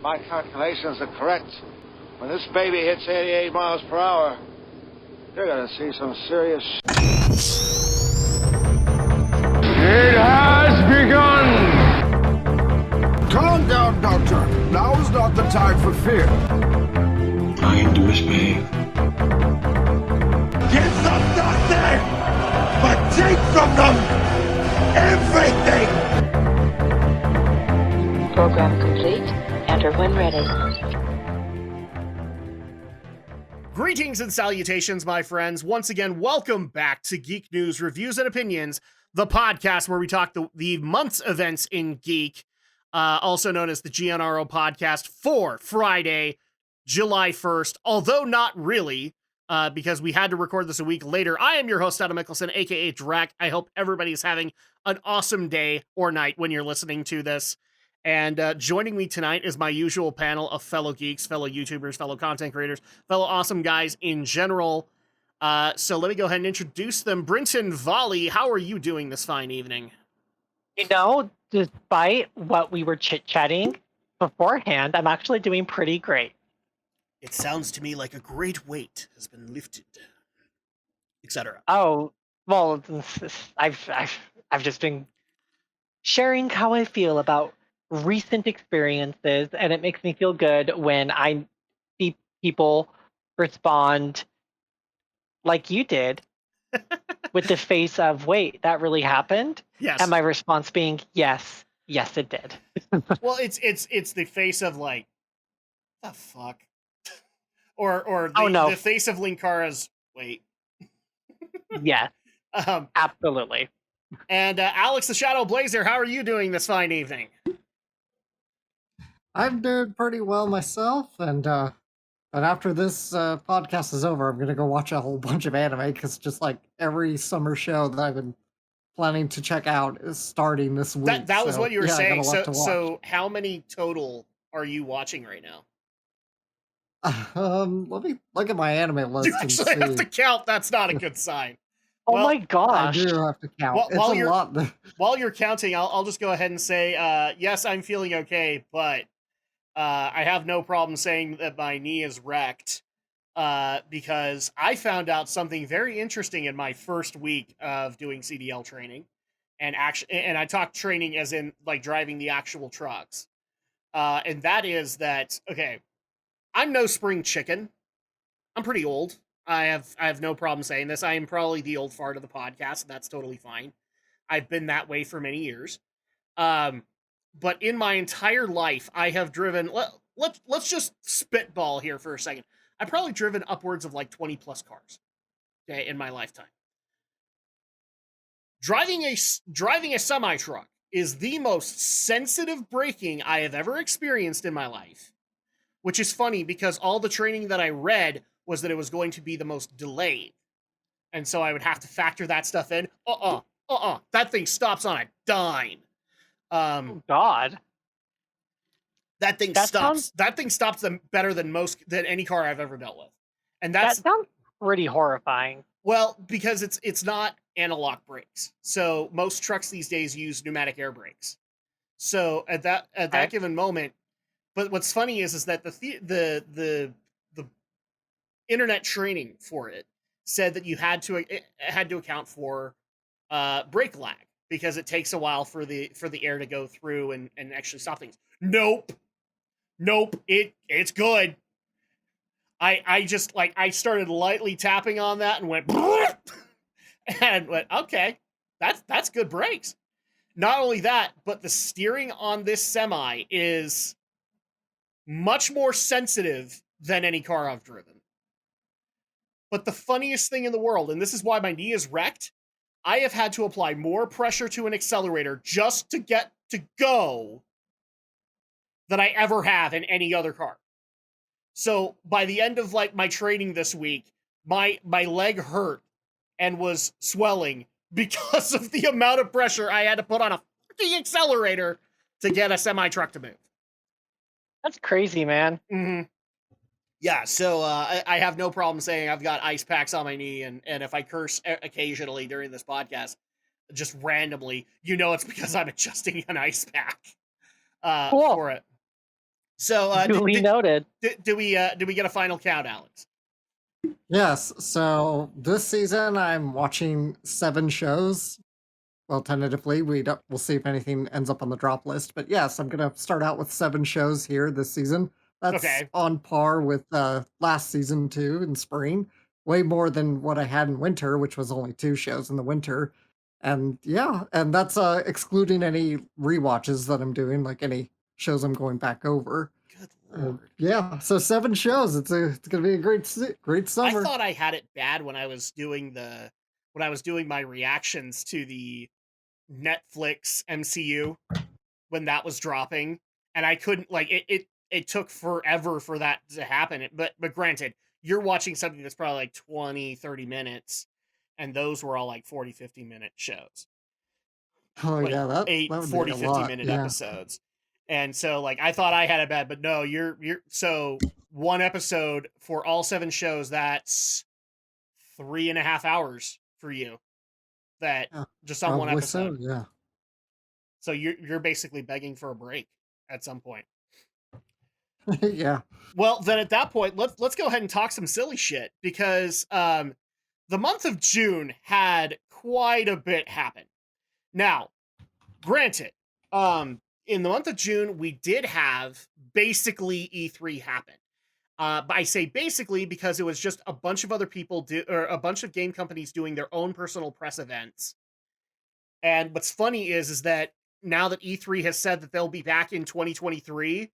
my calculations are correct, when this baby hits 88 miles per hour, you're gonna see some serious It has begun! Calm down, Doctor. Now is not the time for fear. Trying to misbehave. Give them nothing, but take from them everything! Program complete. Enter when ready. Greetings and salutations, my friends. Once again, welcome back to Geek News, Reviews, and Opinions, the podcast where we talk the month's events in Geek, also known as the GNRO podcast for Friday, July 1st, although not really, because we had to record this a week later. I am your host, Adam Mickelson, aka Drak. I hope everybody's having an awesome day or night when you're listening to this. And joining me tonight is my usual panel of fellow geeks, fellow YouTubers, fellow content creators, fellow awesome guys in general. So let me go ahead and introduce them. Brinton Volley, how are you doing this fine evening? You know, despite what we were chit-chatting beforehand, I'm actually doing pretty great. It sounds to me like a great weight has been lifted, etc. Oh, well, I've just been sharing how I feel about recent experiences, and it makes me feel good when I see people respond like you did with the face of, wait, that really happened? Yes. And my response being, yes, it did. Well, it's the face of like, the fuck? or the, oh, no. The face of Linkara's, wait. Yes, absolutely. And Alex the Shadow Blazer, how are you doing this fine evening? I'm doing pretty well myself, and after this podcast is over, I'm gonna go watch a whole bunch of anime, because just like every summer show that I've been planning to check out is starting this week. That was what you were saying. So how many total are you watching right now? Let me look at my anime list. You actually have to count. That's not a good sign. Oh my gosh. I do have to count. It's a lot. While you're counting, I'll just go ahead and say, yes, I'm feeling okay, but I have no problem saying that my knee is wrecked, because I found out something very interesting in my first week of doing CDL training, and I talk training as in like driving the actual trucks, and that is that, okay, I'm no spring chicken. I'm pretty old. I have no problem saying this. I am probably the old fart of the podcast, and that's totally fine. I've been that way for many years. But in my entire life, I have driven, let's just spitball here for a second. I've probably driven upwards of like 20 plus cars, okay, in my lifetime. Driving a semi-truck is the most sensitive braking I have ever experienced in my life, which is funny because all the training that I read was that it was going to be the most delayed. And so I would have to factor that stuff in. That thing stops on a dime. Oh God. That thing stops them better than any car I've ever dealt with. And that sounds pretty horrifying. Well, because it's not analog brakes. So most trucks these days use pneumatic air brakes. So at that given moment, but what's funny is that the internet training for it said that it had to account for brake lag, because it takes a while for the air to go through and actually stop things. Nope, it's good. I just I started lightly tapping on that and went and went, okay, that's good brakes. Not only that, but the steering on this semi is much more sensitive than any car I've driven. But the funniest thing in the world, and this is why my knee is wrecked, I have had to apply more pressure to an accelerator just to get to go than I ever have in any other car. So by the end of my training this week, my leg hurt and was swelling because of the amount of pressure I had to put on a fucking accelerator to get a semi-truck to move. That's crazy, man. Mm-hmm. Yeah, so I have no problem saying I've got ice packs on my knee, and if I curse occasionally during this podcast, just randomly, it's because I'm adjusting an ice pack Cool. for it. So, Duly noted. do we get a final count, Alex? Yes, so this season I'm watching 7 shows. Well, tentatively, we'll see if anything ends up on the drop list. But yes, I'm gonna start out with 7 shows here this season. That's Okay. on par with last season too in spring. Way more than what I had in winter, which was only 2 shows in the winter. And yeah, and that's excluding any rewatches that I'm doing, like any shows I'm going back over. Good lord. Yeah, so 7 shows. It's gonna be a great summer. I thought I had it bad when I was doing my reactions to the Netflix MCU when that was dropping, and I couldn't, like, it took forever for that to happen. But granted, you're watching something that's probably like 20-30 minutes, and those were all like 40-50 minute shows. Oh Like yeah, that 8 would be a 40-50 lot. minute Yeah. episodes. And so, like, I thought I had it bad, but no, you're so one episode for all 7 shows, that's 3.5 hours for you. That Yeah, just on one probably so. episode. Yeah. So you're basically begging for a break at some point. Yeah. Well, then at that point, let's go ahead and talk some silly shit, because the month of June had quite a bit happen. Now, granted, in the month of June, we did have basically E3 happen. But I say basically because it was just a bunch of other people or a bunch of game companies doing their own personal press events. And what's funny is that now that E3 has said that they'll be back in 2023,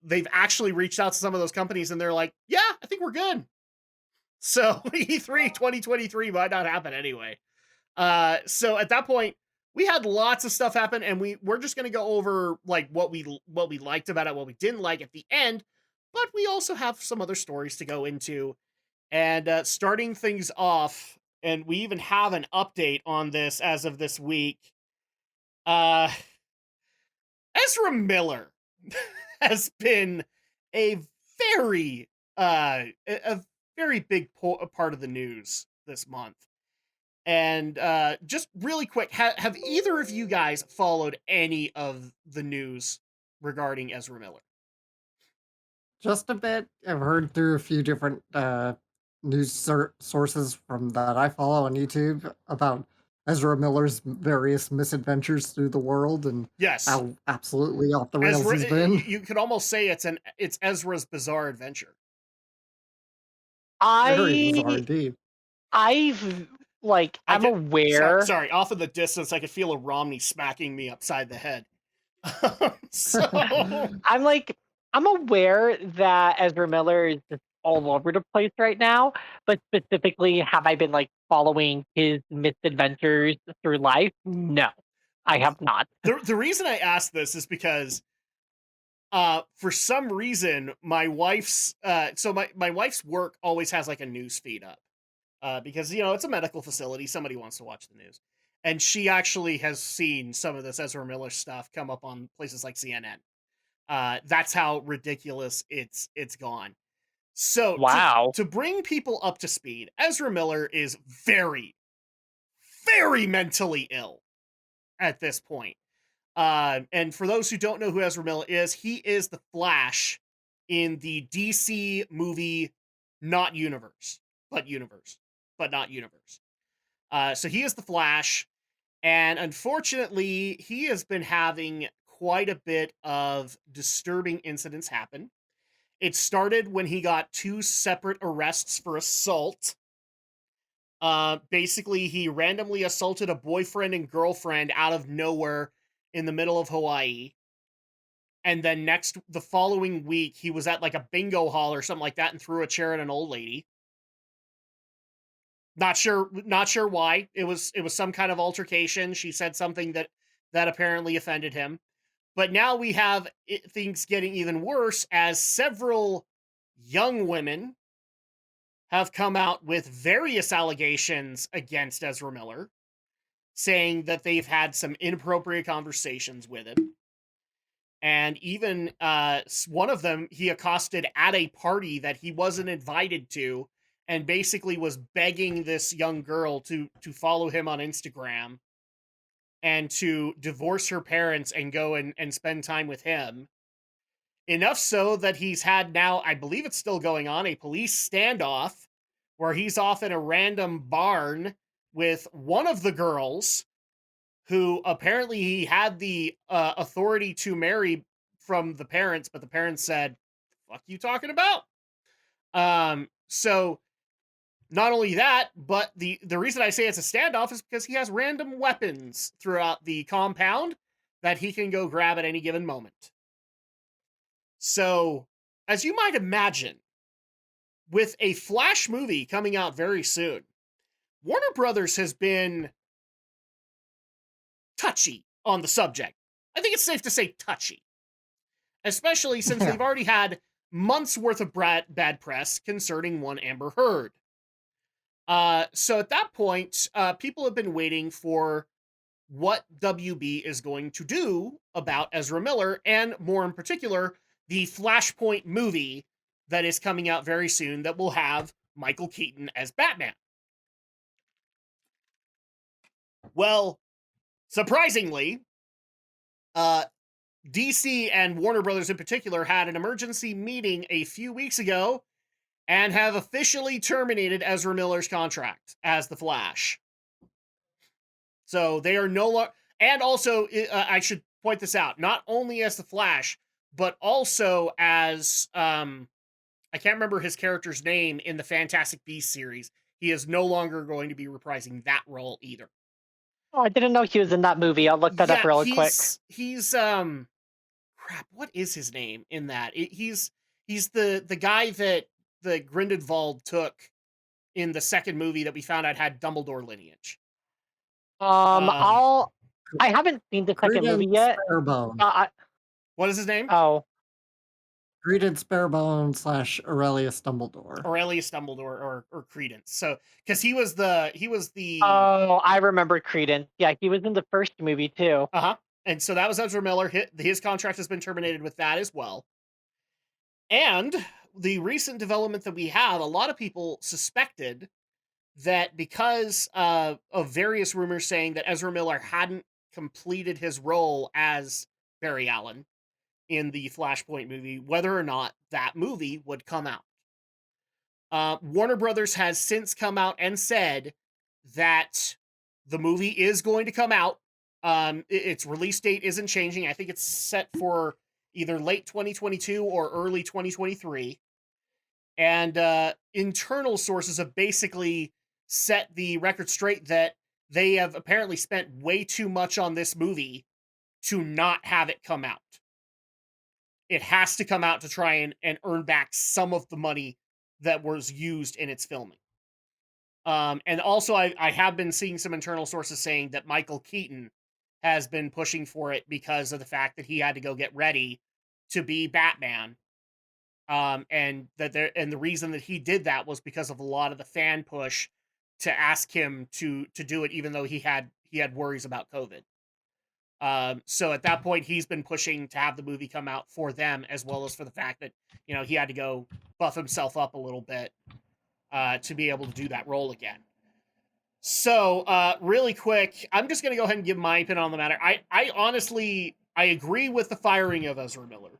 they've actually reached out to some of those companies and they're like, yeah, I think we're good. So E3 2023 might not happen anyway. So at that point, we had lots of stuff happen, and we're just going to go over like what we liked about it, what we didn't like at the end, but we also have some other stories to go into. And starting things off, and we even have an update on this as of this week. Ezra Miller has been a very big part of the news this month. And just really quick, have either of you guys followed any of the news regarding Ezra Miller? Just a bit. I've heard through a few different news sources from that I follow on YouTube about Ezra Miller's various misadventures through the world and Yes, how absolutely off the rails Ezra, he's been. you could almost say it's Ezra's bizarre adventure. Very bizarre I indeed. I'm aware. Sorry, off in the distance, I could feel a Romney smacking me upside the head. So I'm aware that Ezra Miller is just all over the place right now, but specifically, have I been like following his misadventures through life? No, I have not. the reason I asked this is because for some reason my wife's my wife's work always has like a news feed up. Because, it's a medical facility. Somebody wants to watch the news. And she actually has seen some of this Ezra Miller stuff come up on places like CNN. That's how ridiculous it's gone. So Wow. to bring people up to speed, Ezra Miller is very, very mentally ill at this point. And for those who don't know who Ezra Miller is, he is the Flash in the DC movie, not universe, but not universe. So he is the Flash, and unfortunately, he has been having quite a bit of disturbing incidents happen. It started when he got 2 separate arrests for assault. Basically, he randomly assaulted a boyfriend and girlfriend out of nowhere in the middle of Hawaii. And then the following week, he was at like a bingo hall or something like that and threw a chair at an old lady. Not sure why. It was some kind of altercation. She said something that apparently offended him. But now we have things getting even worse, as several young women have come out with various allegations against Ezra Miller, saying that they've had some inappropriate conversations with him. And even one of them he accosted at a party that he wasn't invited to, and basically was begging this young girl to follow him on Instagram and to divorce her parents and go and spend time with him. Enough so that he's had now, I believe it's still going on, a police standoff where he's off in a random barn with one of the girls who apparently he had the authority to marry from the parents, but the parents said, "Fuck you talking about?" So not only that, but the reason I say it's a standoff is because he has random weapons throughout the compound that he can go grab at any given moment. So, as you might imagine, with a Flash movie coming out very soon, Warner Brothers has been touchy on the subject. I think it's safe to say touchy. Especially since they've already had months worth of bad press concerning one Amber Heard. So at that point, people have been waiting for what WB is going to do about Ezra Miller, and more in particular, the Flashpoint movie that is coming out very soon that will have Michael Keaton as Batman. Well, surprisingly, DC and Warner Brothers in particular had an emergency meeting a few weeks ago and have officially terminated Ezra Miller's contract as the Flash. So they are no longer, and also I should point this out, not only as the Flash, but also as, I can't remember his character's name in the Fantastic Beasts series. He is no longer going to be reprising that role either. Oh, I didn't know he was in that movie. I'll look that up real quick. He's crap, what is his name in that? He's the guy that the Grindelwald took in the second movie that we found out had Dumbledore lineage. I haven't seen the second movie yet. What is his name? Oh, Credence Barebone / Aurelius Dumbledore. Aurelius Dumbledore or Credence. So, because he was the. Oh, I remember Credence. Yeah, he was in the first movie too. And so that was Ezra Miller. His contract has been terminated with that as well. And the recent development that we have, a lot of people suspected that because of various rumors saying that Ezra Miller hadn't completed his role as Barry Allen in the Flashpoint movie, whether or not that movie would come out. Warner Brothers has since come out and said that the movie is going to come out. Its release date isn't changing. I think it's set for either late 2022 or early 2023. And internal sources have basically set the record straight that they have apparently spent way too much on this movie to not have it come out. It has to come out to try and earn back some of the money that was used in its filming. And also, I have been seeing some internal sources saying that Michael Keaton has been pushing for it because of the fact that he had to go get ready to be Batman. And the reason that he did that was because of a lot of the fan push to ask him to do it, even though he had worries about COVID. So at that point, he's been pushing to have the movie come out for them, as well as for the fact that, he had to go buff himself up a little bit to be able to do that role again. So really quick, I'm just going to go ahead and give my opinion on the matter. I honestly agree with the firing of Ezra Miller.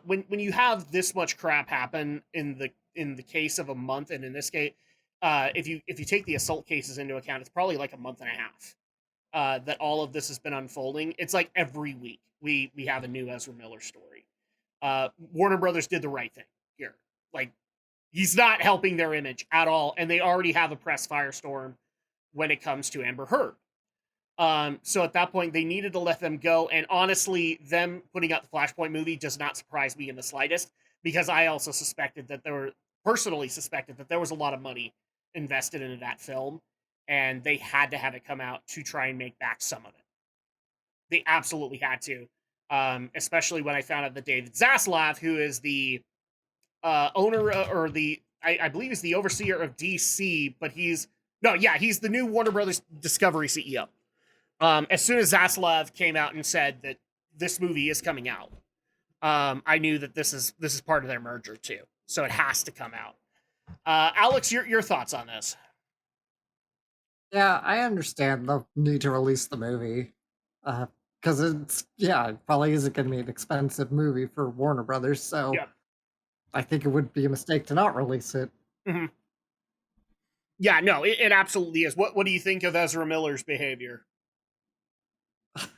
When you have this much crap happen in the case of a month, and in this case, if you take the assault cases into account, it's probably like a month and a half that all of this has been unfolding. It's like every week we have a new Ezra Miller story. Warner Brothers did the right thing here. Like, he's not helping their image at all, and they already have a press firestorm when it comes to Amber Heard. So at that point, they needed to let them go. And honestly, them putting out the Flashpoint movie does not surprise me in the slightest, because I also personally suspected that there was a lot of money invested into that film, and they had to have it come out to try and make back some of it. They absolutely had to, especially when I found out that David Zaslav, who is the owner or I believe is the overseer of DC, but he's the new Warner Brothers Discovery CEO. As soon as Zaslav came out and said that this movie is coming out, I knew that this is part of their merger too, so it has to come out. Alex, your thoughts on this? Yeah, I understand the need to release the movie. because it probably isn't going to be an expensive movie for Warner Brothers. So Yeah. I think it would be a mistake to not release it. Mm-hmm. Yeah, no, it absolutely is. What do you think of Ezra Miller's behavior?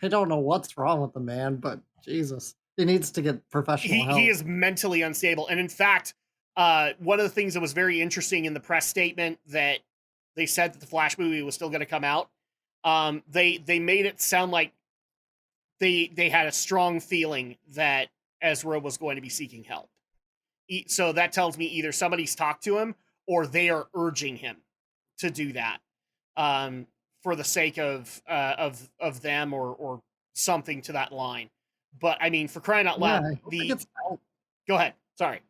I don't know what's wrong with the man, but Jesus, he needs to get professional help. He is mentally unstable, and in fact, one of the things that was very interesting in the press statement that they said that the Flash movie was still going to come out. They made it sound like they had a strong feeling that Ezra was going to be seeking help. So that tells me either somebody's talked to him or they are urging him to do that for the sake of them or something to that line. But I mean, for crying out loud, go ahead. Sorry.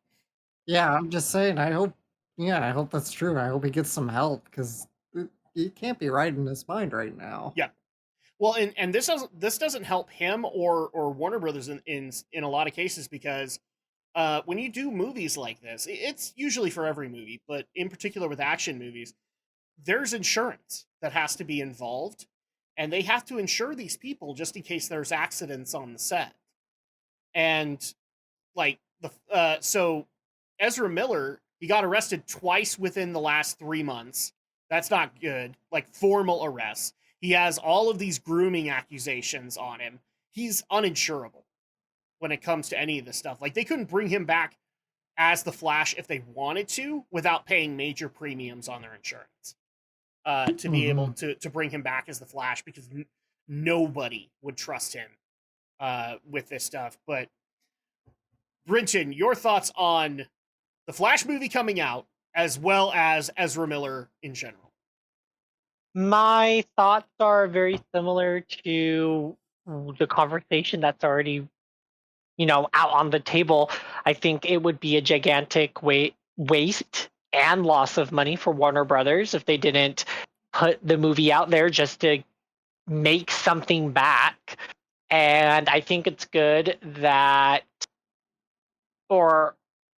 Yeah, I'm just saying. I hope that's true. I hope he gets some help because he can't be right in his mind right now. Yeah. Well, and this doesn't help him or Warner Brothers in a lot of cases because when you do movies like this, it's usually for every movie, but in particular with action movies, there's insurance that has to be involved, and they have to insure these people just in case there's accidents on the set. And like so Ezra Miller, he got arrested twice within the last 3 months. That's not good. Like formal arrests. He has all of these grooming accusations on him. He's uninsurable when it comes to any of this stuff. Like they couldn't bring him back as the Flash if they wanted to without paying major premiums on their insurance to be able to bring him back as the Flash because nobody would trust him with this stuff. But Brinton, your thoughts on the Flash movie coming out as well as Ezra Miller in general? My thoughts are very similar to the conversation that's already, out on the table. I think it would be a gigantic waste and loss of money for Warner Brothers if they didn't put the movie out there just to make something back. And I think it's good that, or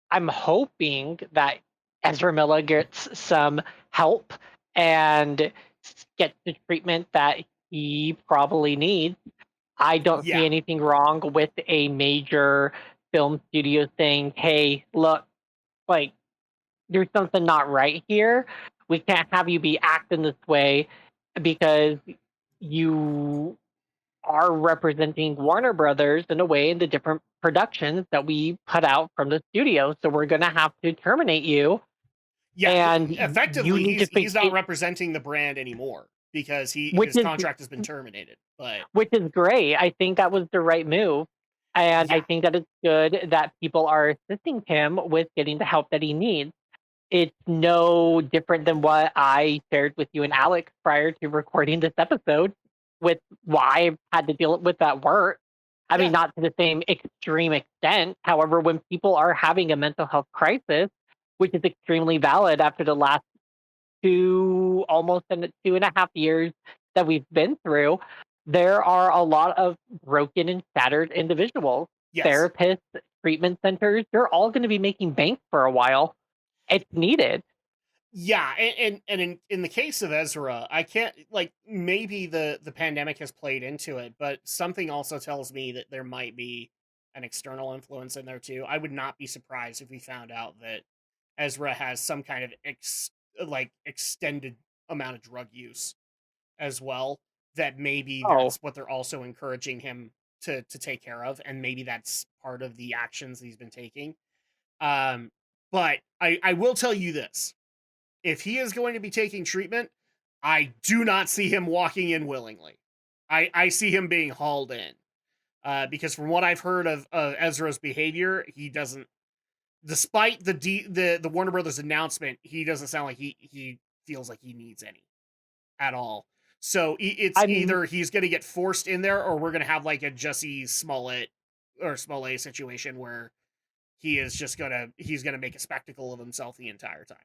I'm hoping that Ezra Miller gets some help and gets the treatment that he probably needs. I don't see anything wrong with a major film studio saying, hey, look, like, there's something not right here. We can't have you be acting this way because you are representing Warner Brothers in a way in the different productions that we put out from the studio. So we're going to have to terminate you. Yeah, and effectively, he's not representing the brand anymore because his contract has been terminated. But which is great. I think that was the right move. And I think that it's good that people are assisting him with getting the help that he needs. It's no different than what I shared with you and Alex prior to recording this episode with why I've had to deal with that work. I mean, not to the same extreme extent. However, when people are having a mental health crisis, which is extremely valid after the last almost 2.5 years that we've been through, there are a lot of broken and shattered individuals. Therapists, treatment centers, they're all going to be making bank for a while. It's needed. Yeah, and in the case of Ezra, I can't, like, maybe the pandemic has played into it, but something also tells me that there might be an external influence in there too. I would not be surprised if we found out that Ezra has some kind of extended amount of drug use as well, that maybe that's what they're also encouraging him to take care of, and maybe that's part of the actions that he's been taking. But I will tell you this. If he is going to be taking treatment, I do not see him walking in willingly. I see him being hauled in. Because from what I've heard of Ezra's behavior, he doesn't, despite the Warner Brothers announcement, he doesn't sound like he feels like he needs any at all. So it's either he's going to get forced in there, or we're going to have like a Jussie Smollett or Smollett situation where he's going to make a spectacle of himself the entire time.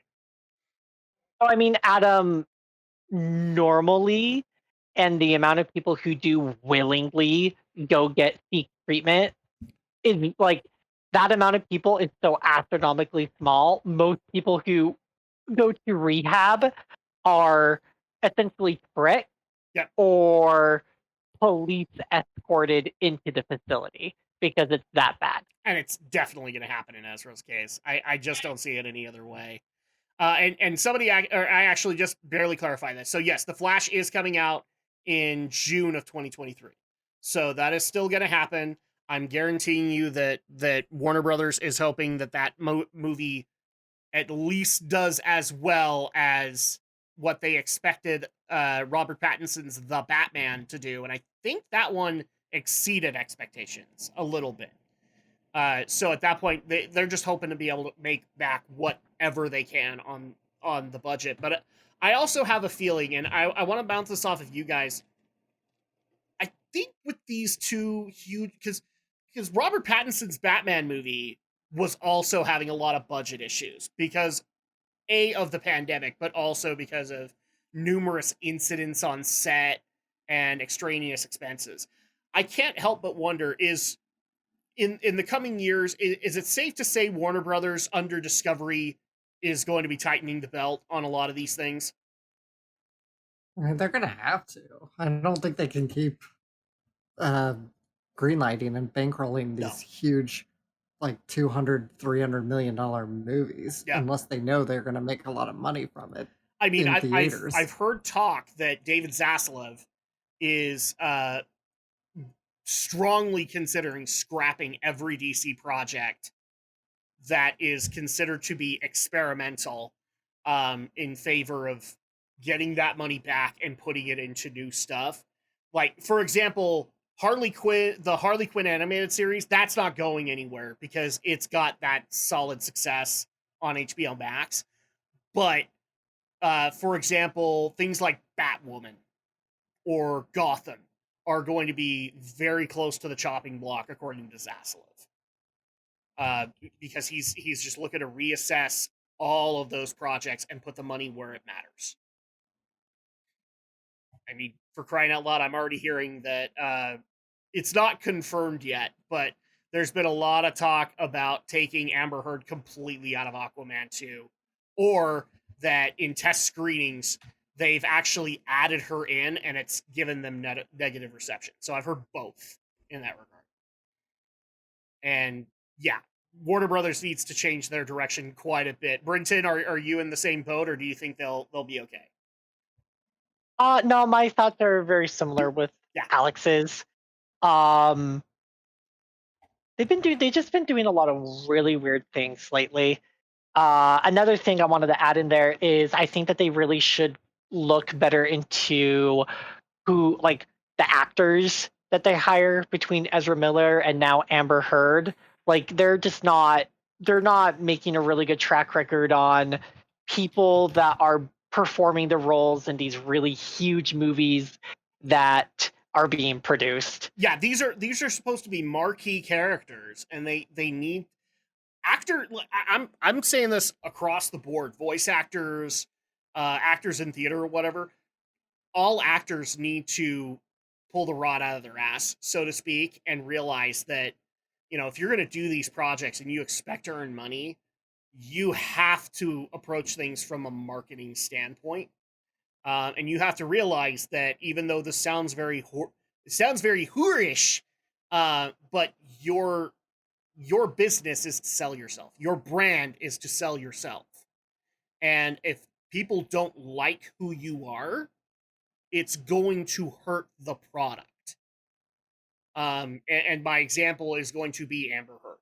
I mean, Adam, normally, and the amount of people who do willingly go seek treatment is like, that amount of people is so astronomically small. Most people who go to rehab are essentially tricked or police escorted into the facility because it's that bad. And it's definitely going to happen in Ezra's case. I just don't see it any other way. And somebody, I actually just barely clarified this. So yes, The Flash is coming out in June of 2023. So that is still going to happen. I'm guaranteeing you that Warner Brothers is hoping that movie at least does as well as what they expected Robert Pattinson's The Batman to do. And I think that one exceeded expectations a little bit. So at that point, they're just hoping to be able to make back whatever they can on the budget. But I also have a feeling, and I want to bounce this off of you guys. I think with these two huge, because Robert Pattinson's Batman movie was also having a lot of budget issues because of the pandemic, but also because of numerous incidents on set and extraneous expenses. I can't help but wonder, is in the coming years, is it safe to say Warner Brothers under Discovery is going to be tightening the belt on a lot of these things? I mean, they're gonna have to. I don't think they can keep greenlighting and bankrolling these huge, like $200-300 million movies unless they know they're gonna make a lot of money from it. I mean, I've heard talk that David Zaslav is strongly considering scrapping every DC project that is considered to be experimental in favor of getting that money back and putting it into new stuff. Like, for example, the Harley Quinn animated series, that's not going anywhere because it's got that solid success on HBO Max. But, for example, things like Batwoman or Gotham are going to be very close to the chopping block, according to Zaslav. Because he's just looking to reassess all of those projects and put the money where it matters. I mean, for crying out loud, I'm already hearing that it's not confirmed yet, but there's been a lot of talk about taking Amber Heard completely out of Aquaman 2, or that in test screenings, they've actually added her in and it's given them negative reception. So I've heard both in that regard. And yeah, Warner Brothers needs to change their direction quite a bit. Brinton, are you in the same boat, or do you think they'll be okay? No, my thoughts are very similar with Alex's. They've just been doing a lot of really weird things lately. Another thing I wanted to add in there is I think that they really should look better into who, like, the actors that they hire between Ezra Miller and now Amber Heard. Like, they're not making a really good track record on people that are performing the roles in these really huge movies that are being produced. Yeah, these are supposed to be marquee characters, and they need I'm saying this across the board, voice actors, actors in theater or whatever. All actors need to pull the rod out of their ass, so to speak, and realize that, you know, if you're going to do these projects and you expect to earn money, you have to approach things from a marketing standpoint. And you have to realize that even though this sounds very whorish, but your business is to sell yourself. Your brand is to sell yourself. And if people don't like who you are, it's going to hurt the product. And my example is going to be Amber Heard.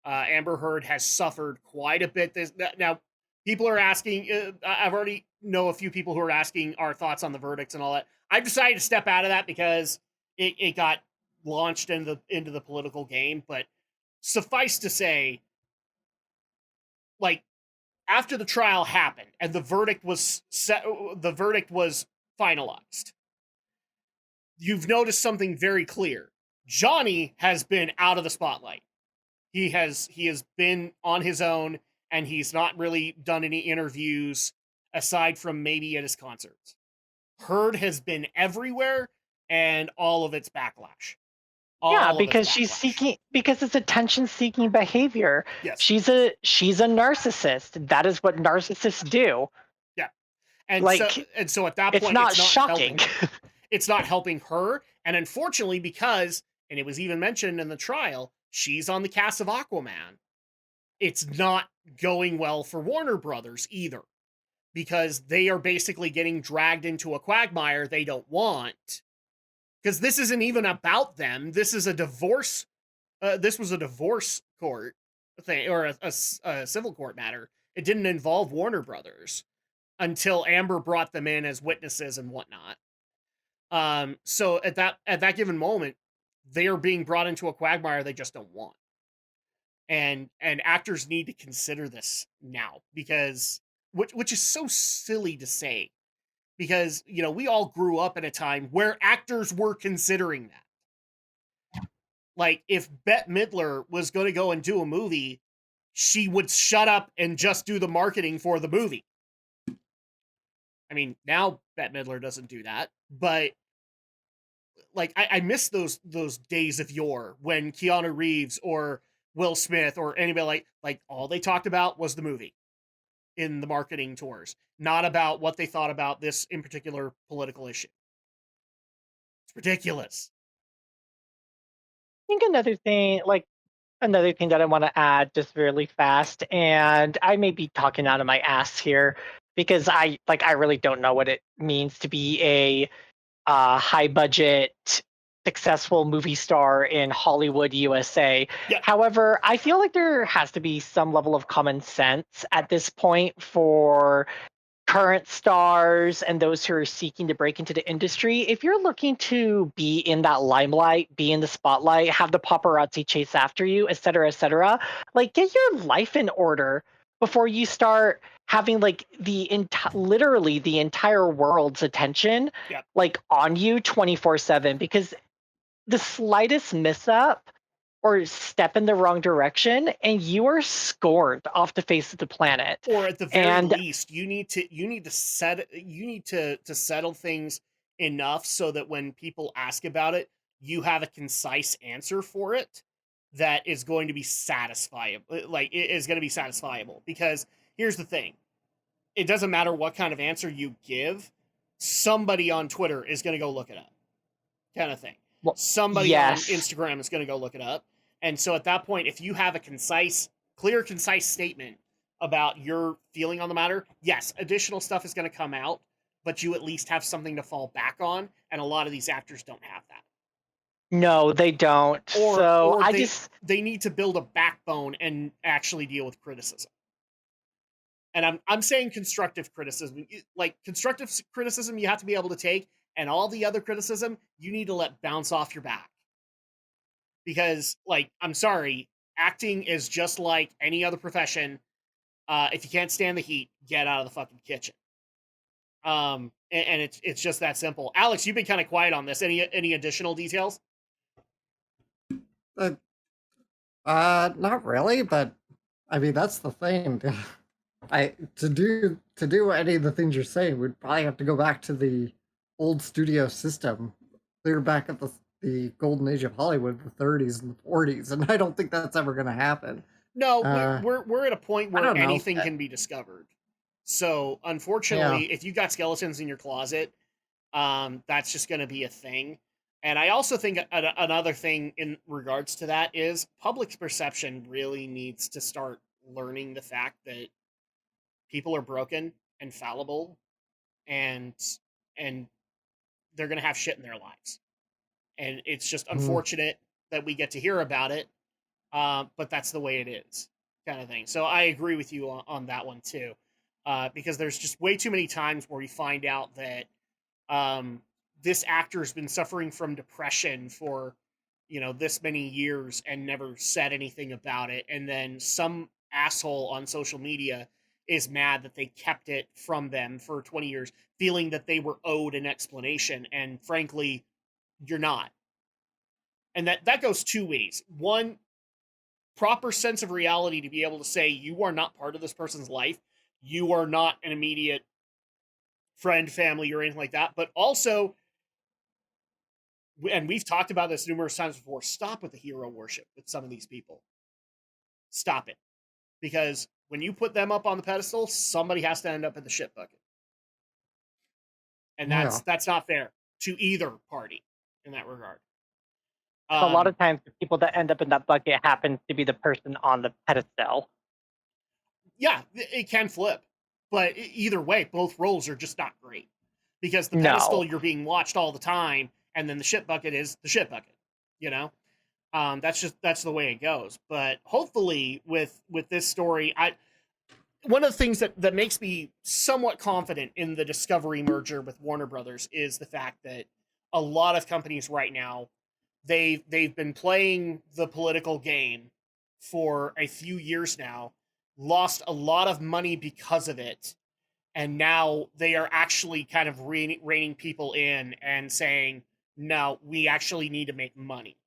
Amber Heard has suffered quite a bit. Now, people are asking, I've already know a few people who are asking our thoughts on the verdicts and all that. I've decided to step out of that because it got launched into the political game. But suffice to say, like, after the trial happened and the verdict was finalized, you've noticed something very clear. Johnny has been out of the spotlight. He has been on his own, and he's not really done any interviews aside from maybe at his concerts. Heard has been everywhere, and all of it's backlash. Because it's attention-seeking behavior. Yes. She's a narcissist. That is what narcissists do. Yeah. And like, so at that point, it's not shocking. it's not helping her. And unfortunately, because, and it was even mentioned in the trial, she's on the cast of Aquaman, it's not going well for Warner Brothers either, because they are basically getting dragged into a quagmire they don't want. Because this isn't even about them. This is a divorce. This was a divorce court thing, or a civil court matter. It didn't involve Warner Brothers until Amber brought them in as witnesses and whatnot. So at that given moment, they are being brought into a quagmire they just don't want. And actors need to consider this now, because which is so silly to say, because we all grew up in a time where actors were considering that. Like, if Bette Midler was going to go and do a movie, she would shut up and just do the marketing for the movie. I mean, now Bette Midler doesn't do that, but like, I miss those days of yore when Keanu Reeves or Will Smith or anybody like all they talked about was the movie in the marketing tours, not about what they thought about this in particular political issue. It's ridiculous. I think another thing that I want to add just really fast, and I may be talking out of my ass here because I really don't know what it means to be a high budget successful movie star in Hollywood, USA. Yeah. However, I feel like there has to be some level of common sense at this point for current stars and those who are seeking to break into the industry. If you're looking to be in that limelight, be in the spotlight, have the paparazzi chase after you, etc., like, get your life in order before you start having like literally the entire world's attention like on you 24/7, because the slightest mishap or step in the wrong direction and you are scorned off the face of the planet. Or at the very least, you need to settle things enough so that when people ask about it, you have a concise answer for it that is going to be satisfiable. Like, it is going to be satisfiable. Because here's the thing. It doesn't matter what kind of answer you give, somebody on Twitter is going to go look it up. Kind of thing. Somebody on Instagram is going to go look it up. And so at that point, if you have a clear, concise statement about your feeling on the matter, yes, additional stuff is going to come out, but you at least have something to fall back on. And a lot of these actors don't have that. No, they don't. Or they need to build a backbone and actually deal with criticism. And I'm saying constructive criticism. Like, constructive criticism you have to be able to take, and all the other criticism you need to let bounce off your back. Because, like, I'm sorry, acting is just like any other profession. If you can't stand the heat, get out of the fucking kitchen. And it's just that simple. Alex, you've been kind of quiet on this. Any additional details? Not really, but I mean, that's the thing. To do any of the things you're saying, we'd probably have to go back to the old studio system, clear back at the golden age of Hollywood, the 30s and the 40s, and I don't think that's ever going to happen. No, we're at a point where anything can be discovered. So unfortunately, if you got skeletons in your closet, that's just going to be a thing. And I also think another thing in regards to that is public perception really needs to start learning the fact that people are broken and fallible, and they're going to have shit in their lives. And it's just unfortunate that we get to hear about it, but that's the way it is, kind of thing. So I agree with you on that one too, because there's just way too many times where we find out that this actor's been suffering from depression for, this many years and never said anything about it. And then some asshole on social media is mad that they kept it from them for 20 years, feeling that they were owed an explanation. And frankly, you're not. And that goes two ways. One, proper sense of reality to be able to say you are not part of this person's life. You are not an immediate friend, family, or anything like that. But also, and we've talked about this numerous times before, stop with the hero worship with some of these people. Stop it. Because when you put them up on the pedestal, somebody has to end up in the shit bucket. And that's not fair. to either party in that regard. A lot of times, the people that end up in that bucket happens to be the person on the pedestal. Yeah, it can flip, but either way, both roles are just not great because the pedestal you're being watched all the time, and then the shit bucket is the shit bucket. You know, that's the way it goes. But hopefully, with this story, one of the things that makes me somewhat confident in the Discovery merger with Warner Brothers is the fact that a lot of companies right now, they've been playing the political game for a few years now, lost a lot of money because of it, and now they are actually kind of reining people in and saying, no, we actually need to make money,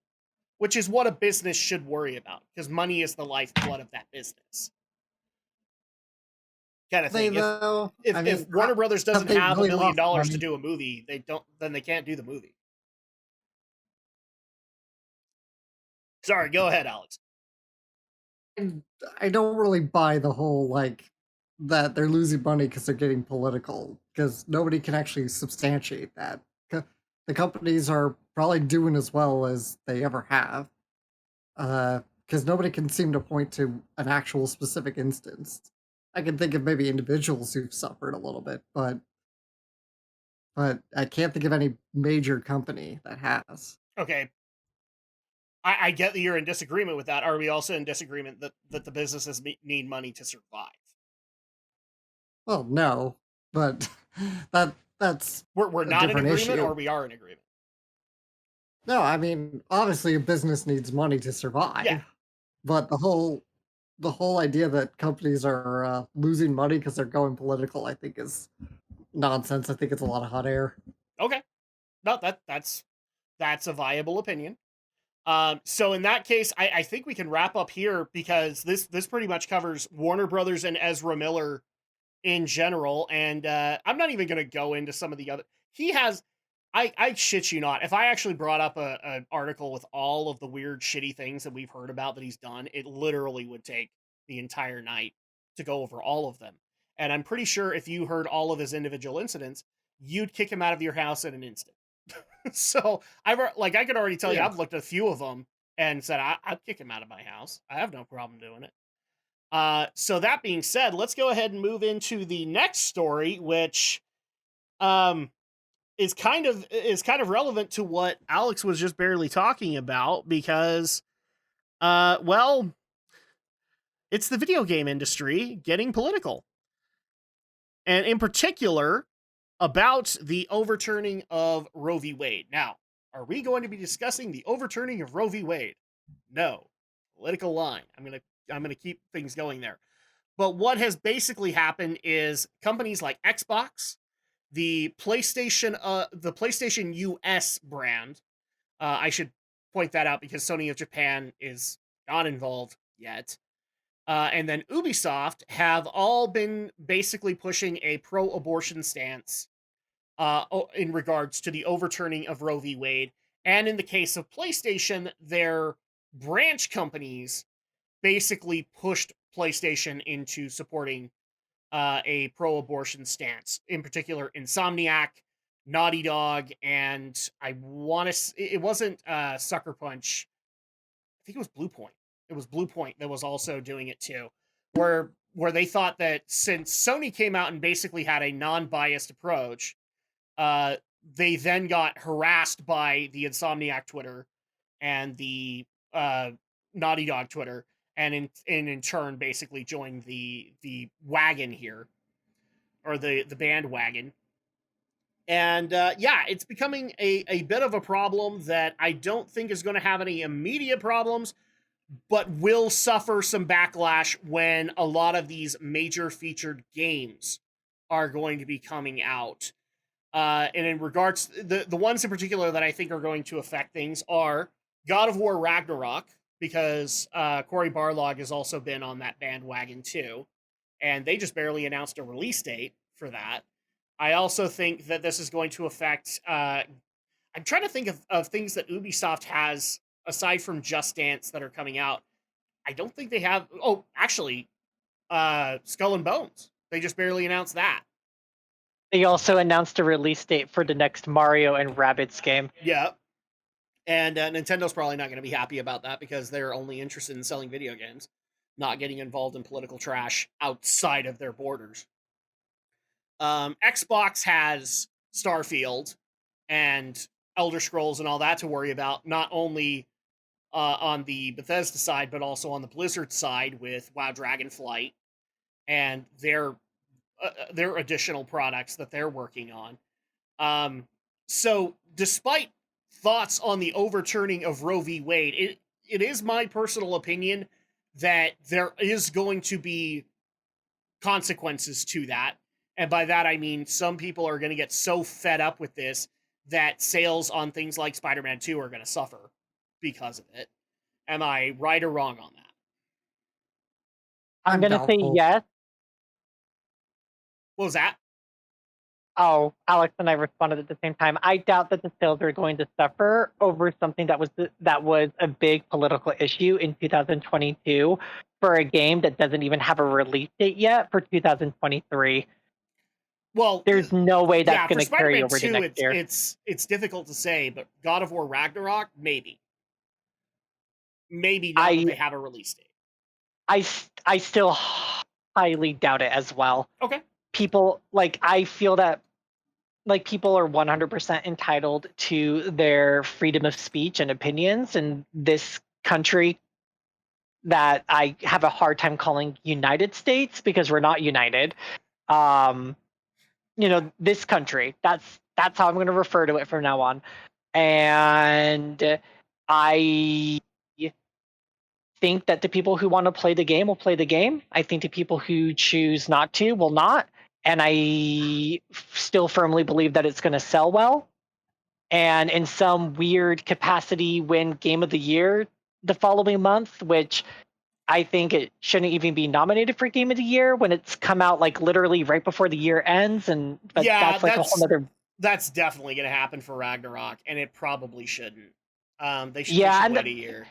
which is what a business should worry about, because money is the lifeblood of that business. Kind of thing. If Warner Brothers doesn't have $1 million to do a movie, then they can't do the movie. Sorry, go ahead, Alex. I don't really buy the whole that they're losing money because they're getting political, because nobody can actually substantiate that. The companies are probably doing as well as they ever have, because nobody can seem to point to an actual specific instance. I can think of maybe individuals who've suffered a little bit, but I can't think of any major company that has. Okay. I get that you're in disagreement with that. Are we also in disagreement that the businesses need money to survive? Well, no, but that's we're not in agreement, or we are in agreement. No, I mean, obviously a business needs money to survive. Yeah. But the whole idea that companies are losing money because they're going political, I think, is nonsense. I think it's a lot of hot air. Okay. No, that's a viable opinion. So in that case, I think we can wrap up here, because this pretty much covers Warner Brothers and Ezra Miller in general. And I'm not even going to go into some of the other. He has, I shit you not, if I actually brought up an article with all of the weird, shitty things that we've heard about that he's done, it literally would take the entire night to go over all of them. And I'm pretty sure if you heard all of his individual incidents, you'd kick him out of your house in an instant. So I could already tell you, I've looked at a few of them and said, I'd kick him out of my house. I have no problem doing it. So that being said, let's go ahead and move into the next story, which is kind of relevant to what Alex was just barely talking about, because well, it's the video game industry getting political. And in particular, about the overturning of Roe v. Wade. Now, are we going to be discussing the overturning of Roe v. Wade? No. Political line. I'm gonna keep things going there. But what has basically happened is companies like Xbox, the PlayStation US brand, I should point that out because Sony of Japan is not involved yet, and then Ubisoft have all been basically pushing a pro-abortion stance in regards to the overturning of Roe v. Wade. And in the case of PlayStation, their branch companies basically pushed PlayStation into supporting a pro-abortion stance. In particular, Insomniac, Naughty Dog, and it wasn't Sucker Punch. I think it was Bluepoint. It was Bluepoint that was also doing it too, where they thought that since Sony came out and basically had a non-biased approach, they then got harassed by the Insomniac Twitter and the Naughty Dog Twitter, and in turn basically joined the wagon here, or the bandwagon. And it's becoming a bit of a problem that I don't think is going to have any immediate problems, but will suffer some backlash when a lot of these major featured games are going to be coming out. And in regards, the ones in particular that I think are going to affect things are God of War Ragnarok, because Cory Barlog has also been on that bandwagon too, and they just barely announced a release date for that. I also think that this is going to affect, I'm trying to think of things that Ubisoft has aside from Just Dance that are coming out. I don't think they have, actually, Skull and Bones. They just barely announced that. They also announced a release date for the next Mario and Rabbids game. Yeah. And Nintendo's probably not going to be happy about that because they're only interested in selling video games, not getting involved in political trash outside of their borders. Xbox has Starfield and Elder Scrolls and all that to worry about, not only on the Bethesda side, but also on the Blizzard side with WoW Dragonflight and their additional products that they're working on. So despite thoughts on the overturning of Roe v. Wade, it is my personal opinion that there is going to be consequences to that. And by that, I mean some people are going to get so fed up with this that sales on things like Spider-Man 2 are going to suffer because of it. Am I right or wrong on that? I'm going to say yes. What was that? Oh, Alex and I responded at the same time. I doubt that the sales are going to suffer over something that was a big political issue in 2022 for a game that doesn't even have a release date yet for 2023. Well, there's no way that's going to carry over to next year. It's difficult to say, but God of War Ragnarok, maybe not that they have a release date. I still highly doubt it as well. Okay. People, I feel that people are 100% entitled to their freedom of speech and opinions in this country that I have a hard time calling United States because we're not united. This country, that's how I'm going to refer to it from now on. And I think that the people who want to play the game will play the game. I think the people who choose not to will not. And I still firmly believe that it's going to sell well. And in some weird capacity, win Game of the Year the following month, which I think it shouldn't even be nominated for Game of the Year when it's come out literally right before the year ends. But that's a whole other. That's definitely going to happen for Ragnarok, and it probably shouldn't. They should wait a year.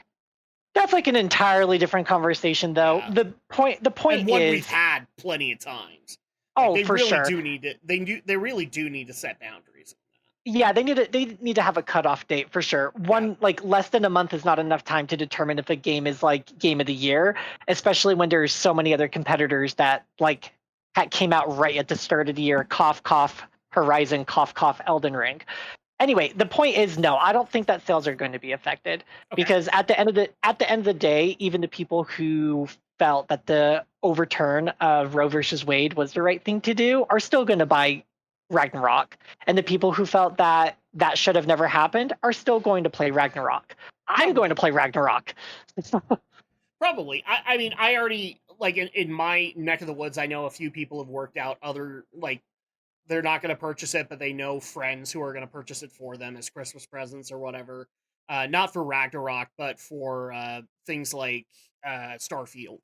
That's an entirely different conversation, though. Yeah. The point and one is we've had plenty of times. They for really sure. They really do need to set boundaries. Yeah, they need to have a cutoff date for sure. Less than a month is not enough time to determine if a game is Game of the Year, especially when there's so many other competitors that came out right at the start of the year. Cough, cough, Horizon, cough, cough, Elden Ring. Anyway, the point is, no, I don't think that sales are going to be affected because at the end of the day, even the people who felt that the overturn of Roe versus Wade was the right thing to do are still going to buy Ragnarok, and the people who felt that should have never happened are still going to play Ragnarok. I'm going to play Ragnarok. Probably. I mean, I already in my neck of the woods, I know a few people have worked out other they're not going to purchase it, but they know friends who are going to purchase it for them as Christmas presents or whatever. Not for Ragnarok, but for things like Starfield,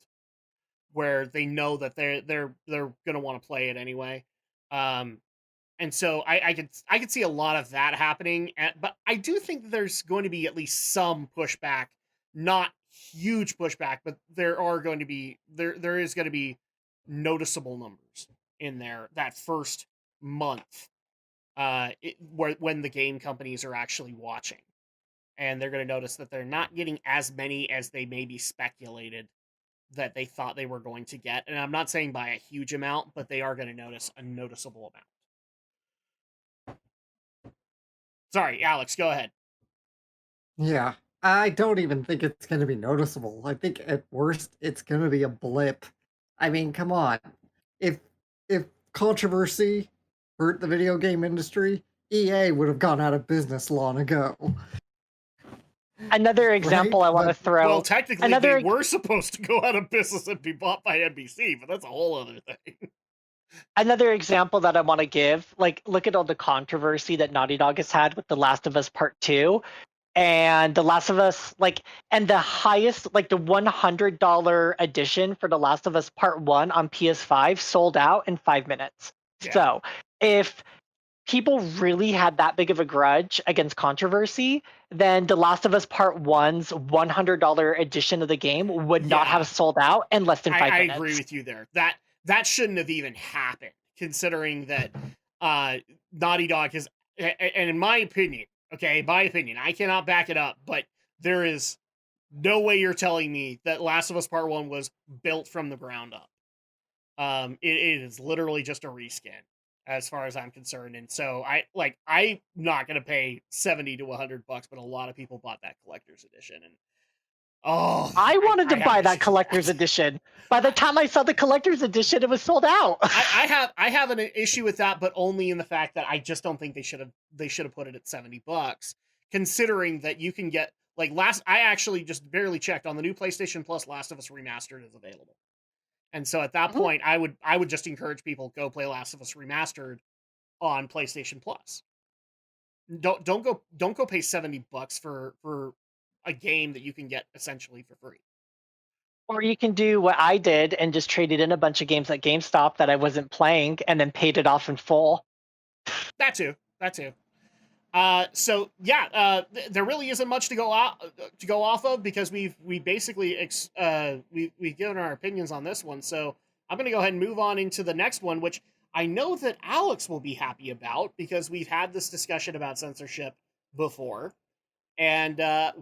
where they know that they're going to want to play it anyway. And so I could see a lot of that happening, but I do think that there's going to be at least some pushback, not huge pushback, but there is going to be noticeable numbers in there that first month, when the game companies are actually watching, and they're going to notice that they're not getting as many as they maybe speculated that they thought they were going to get. And I'm not saying by a huge amount, but they are going to notice a noticeable amount. Sorry, Alex, go ahead. Yeah, I don't even think it's going to be noticeable. I think at worst it's going to be a blip. I mean, come on. If controversy hurt the video game industry, EA would have gone out of business long ago. Another example I want to throw. Well, technically, they were supposed to go out of business and be bought by NBC, but that's a whole other thing. Another example that I want to give, look at all the controversy that Naughty Dog has had with The Last of Us Part 2. And The Last of Us, and the highest, the $100 edition for The Last of Us Part 1 on PS5 sold out in 5 minutes. Yeah. So if people really had that big of a grudge against controversy, then The Last of Us Part 1's $100 edition of the game would not have sold out in less than 5 minutes. I agree with you there. That shouldn't have even happened, considering that Naughty Dog has, and in my opinion, I cannot back it up, but there is no way you're telling me that Last of Us Part 1 was built from the ground up. It is literally just a reskin, as far as I'm concerned. And so I'm not going to pay $70 to $100, but a lot of people bought that collector's edition. And I wanted to buy that collector's edition. By the time I saw the collector's edition, it was sold out. I have an issue with that, but only in the fact that I just don't think they should have put it at $70, considering that you can get I actually just barely checked on the new PlayStation Plus. Last of Us Remastered is available, and so at that point, I would just encourage people go play Last of Us Remastered on PlayStation Plus. Don't go pay $70 for a game that you can get essentially for free. Or you can do what I did and just traded in a bunch of games at GameStop that I wasn't playing and then paid it off in full. That too. So yeah, there really isn't much to go off of, because we basically we've given our opinions on this one. So I'm going to go ahead and move on into the next one, which I know that Alex will be happy about, because we've had this discussion about censorship before, and a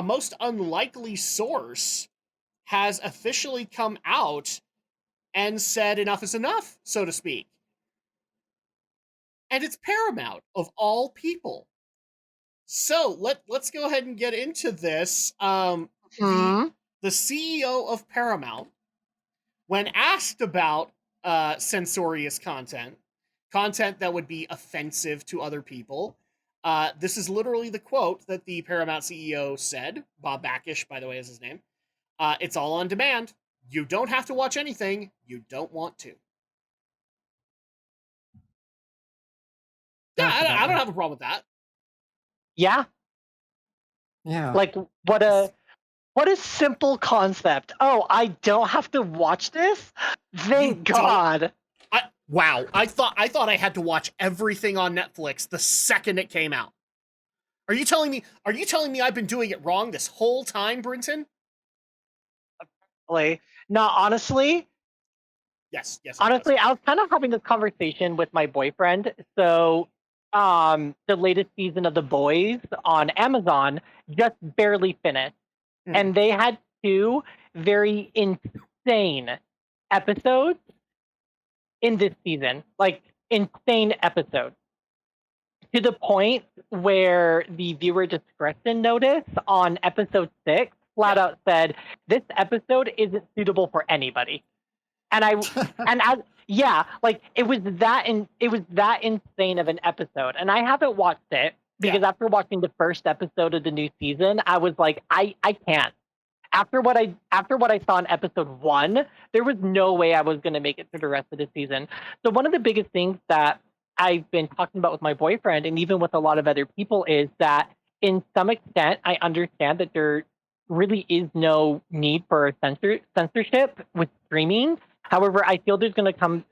most unlikely source has officially come out and said enough is enough, so to speak. And it's Paramount, of all people. So let's go ahead and get into this. The CEO of Paramount, when asked about censorious content that would be offensive to other people, this is literally the quote that the Paramount CEO said. Bob Backish, by the way, is his name. It's all on demand. You don't have to watch anything you don't want to. Yeah, I don't have a problem with that. Yeah. Like, what a simple concept. Oh, I don't have to watch this? Thank God. Wow. I thought I had to watch everything on Netflix the second it came out. Are you telling me I've been doing it wrong this whole time, Brinton? No, honestly. Yes. Honestly, I was kind of having this conversation with my boyfriend. So, the latest season of The Boys on Amazon just barely finished. And they had 2 very insane episodes in this season. Like, insane episodes. To the point where the viewer discretion notice on episode 6 flat out said, this episode isn't suitable for anybody. And it was that insane of an episode. And I haven't watched it because after watching the first episode of the new season, I was like, I can't. After what I saw in episode 1, there was no way I was going to make it through the rest of the season. So one of the biggest things that I've been talking about with my boyfriend, and even with a lot of other people, is that in some extent, I understand that there really is no need for a censorship with streaming. However, I feel there's going to come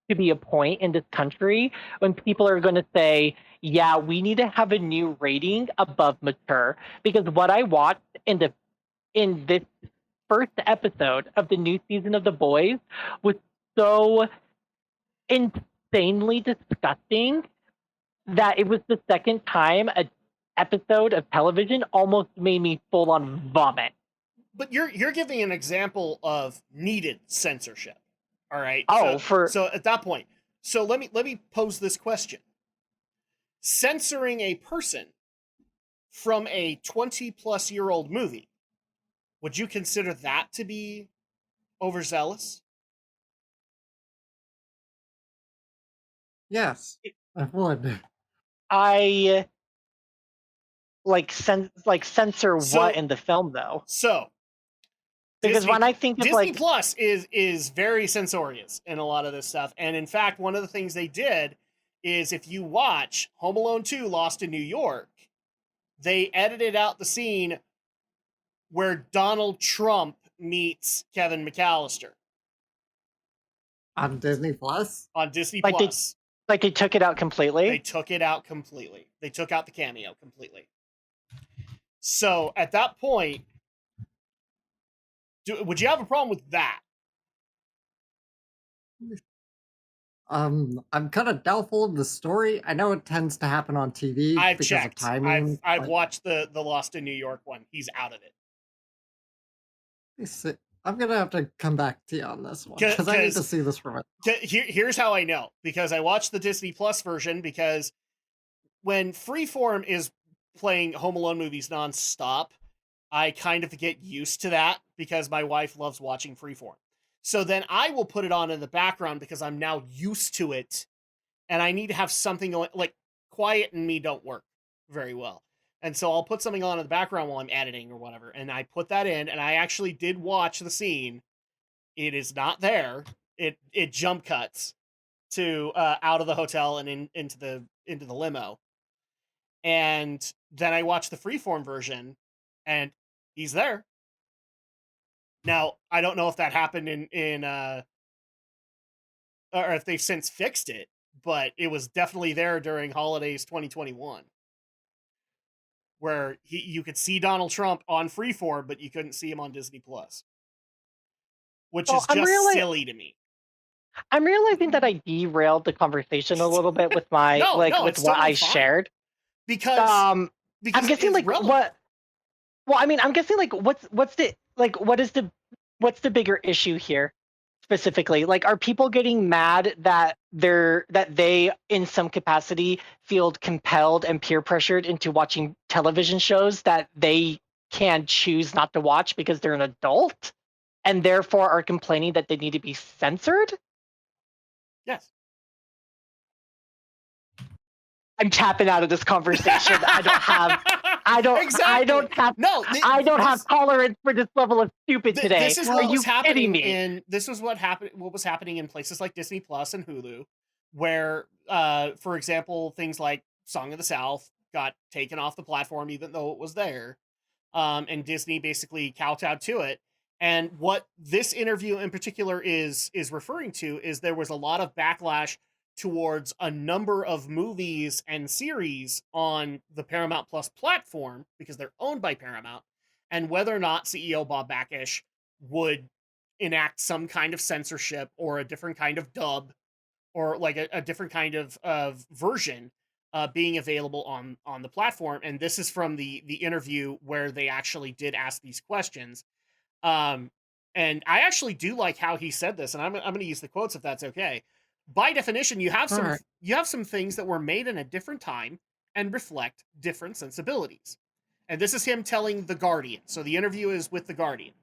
to be a point in this country when people are going to say, yeah, we need to have a new rating above mature. Because what I watched in this first episode of the new season of The Boys was so insanely disgusting that it was the second time an episode of television almost made me full on vomit. But you're giving an example of needed censorship. All right. So at that point, so let me pose this question. Censoring a person from a 20-plus-year-old movie, would you consider that to be overzealous? Yes, I would. I censor what in the film though? So because when I think of Disney Plus is very censorious in a lot of this stuff, and in fact, one of the things they did is if you watch Home Alone 2: Lost in New York, they edited out the scene where Donald Trump meets Kevin McAllister on Disney Plus. On Disney Plus, they took it out completely. They took it out completely. They took out the cameo completely. So at that point, would you have a problem with that? I'm kind of doubtful of the story. I know it tends to happen on TV I've because checked. of timing. I've watched the Lost in New York one. He's out of it. I'm gonna have to come back to you on this one because I need to see this from it. Here's how I know, because I watched the Disney Plus version, because when Freeform is playing Home Alone movies nonstop, I kind of get used to that because my wife loves watching Freeform. So then I will put it on in the background because I'm now used to it, and I need to have something going. Like, Quiet and Me don't work very well. And so I'll put something on in the background while I'm editing or whatever, and I put that in, and I actually did watch the scene. It is not there. It jump cuts to out of the hotel and into the limo. And then I watched the Freeform version, and he's there. Now, I don't know if that happened in or if they've since fixed it, but it was definitely there during holidays 2021. Where you could see Donald Trump on Freeform, but you couldn't see him on Disney Plus, which is just silly to me. I'm realizing that I derailed the conversation a little bit with my with what totally I shared, because I'm guessing like relevant. What. Well, I mean, I'm guessing like what's the what's the bigger issue here? Specifically, like, are people getting mad that they in some capacity feel compelled and peer pressured into watching television shows that they can choose not to watch because they're an adult, and therefore are complaining that they need to be censored? Yes. I'm tapping out of this conversation. I don't have tolerance for this level of stupid today. This is what was happening what was happening in places like Disney Plus and Hulu, where, for example, things like Song of the South got taken off the platform even though it was there, and Disney basically kowtowed to it. And what this interview in particular is referring to is there was a lot of backlash towards a number of movies and series on the Paramount Plus platform because they're owned by Paramount, and whether or not CEO Bob Bakish would enact some kind of censorship or a different kind of dub or like a different kind of version being available on the platform. And this is from the interview where they actually did ask these questions. And I actually do like how he said this, and I'm going to use the quotes if that's okay. By definition, you have some things that were made in a different time and reflect different sensibilities. And this is him telling The Guardian. So the interview is with The Guardian.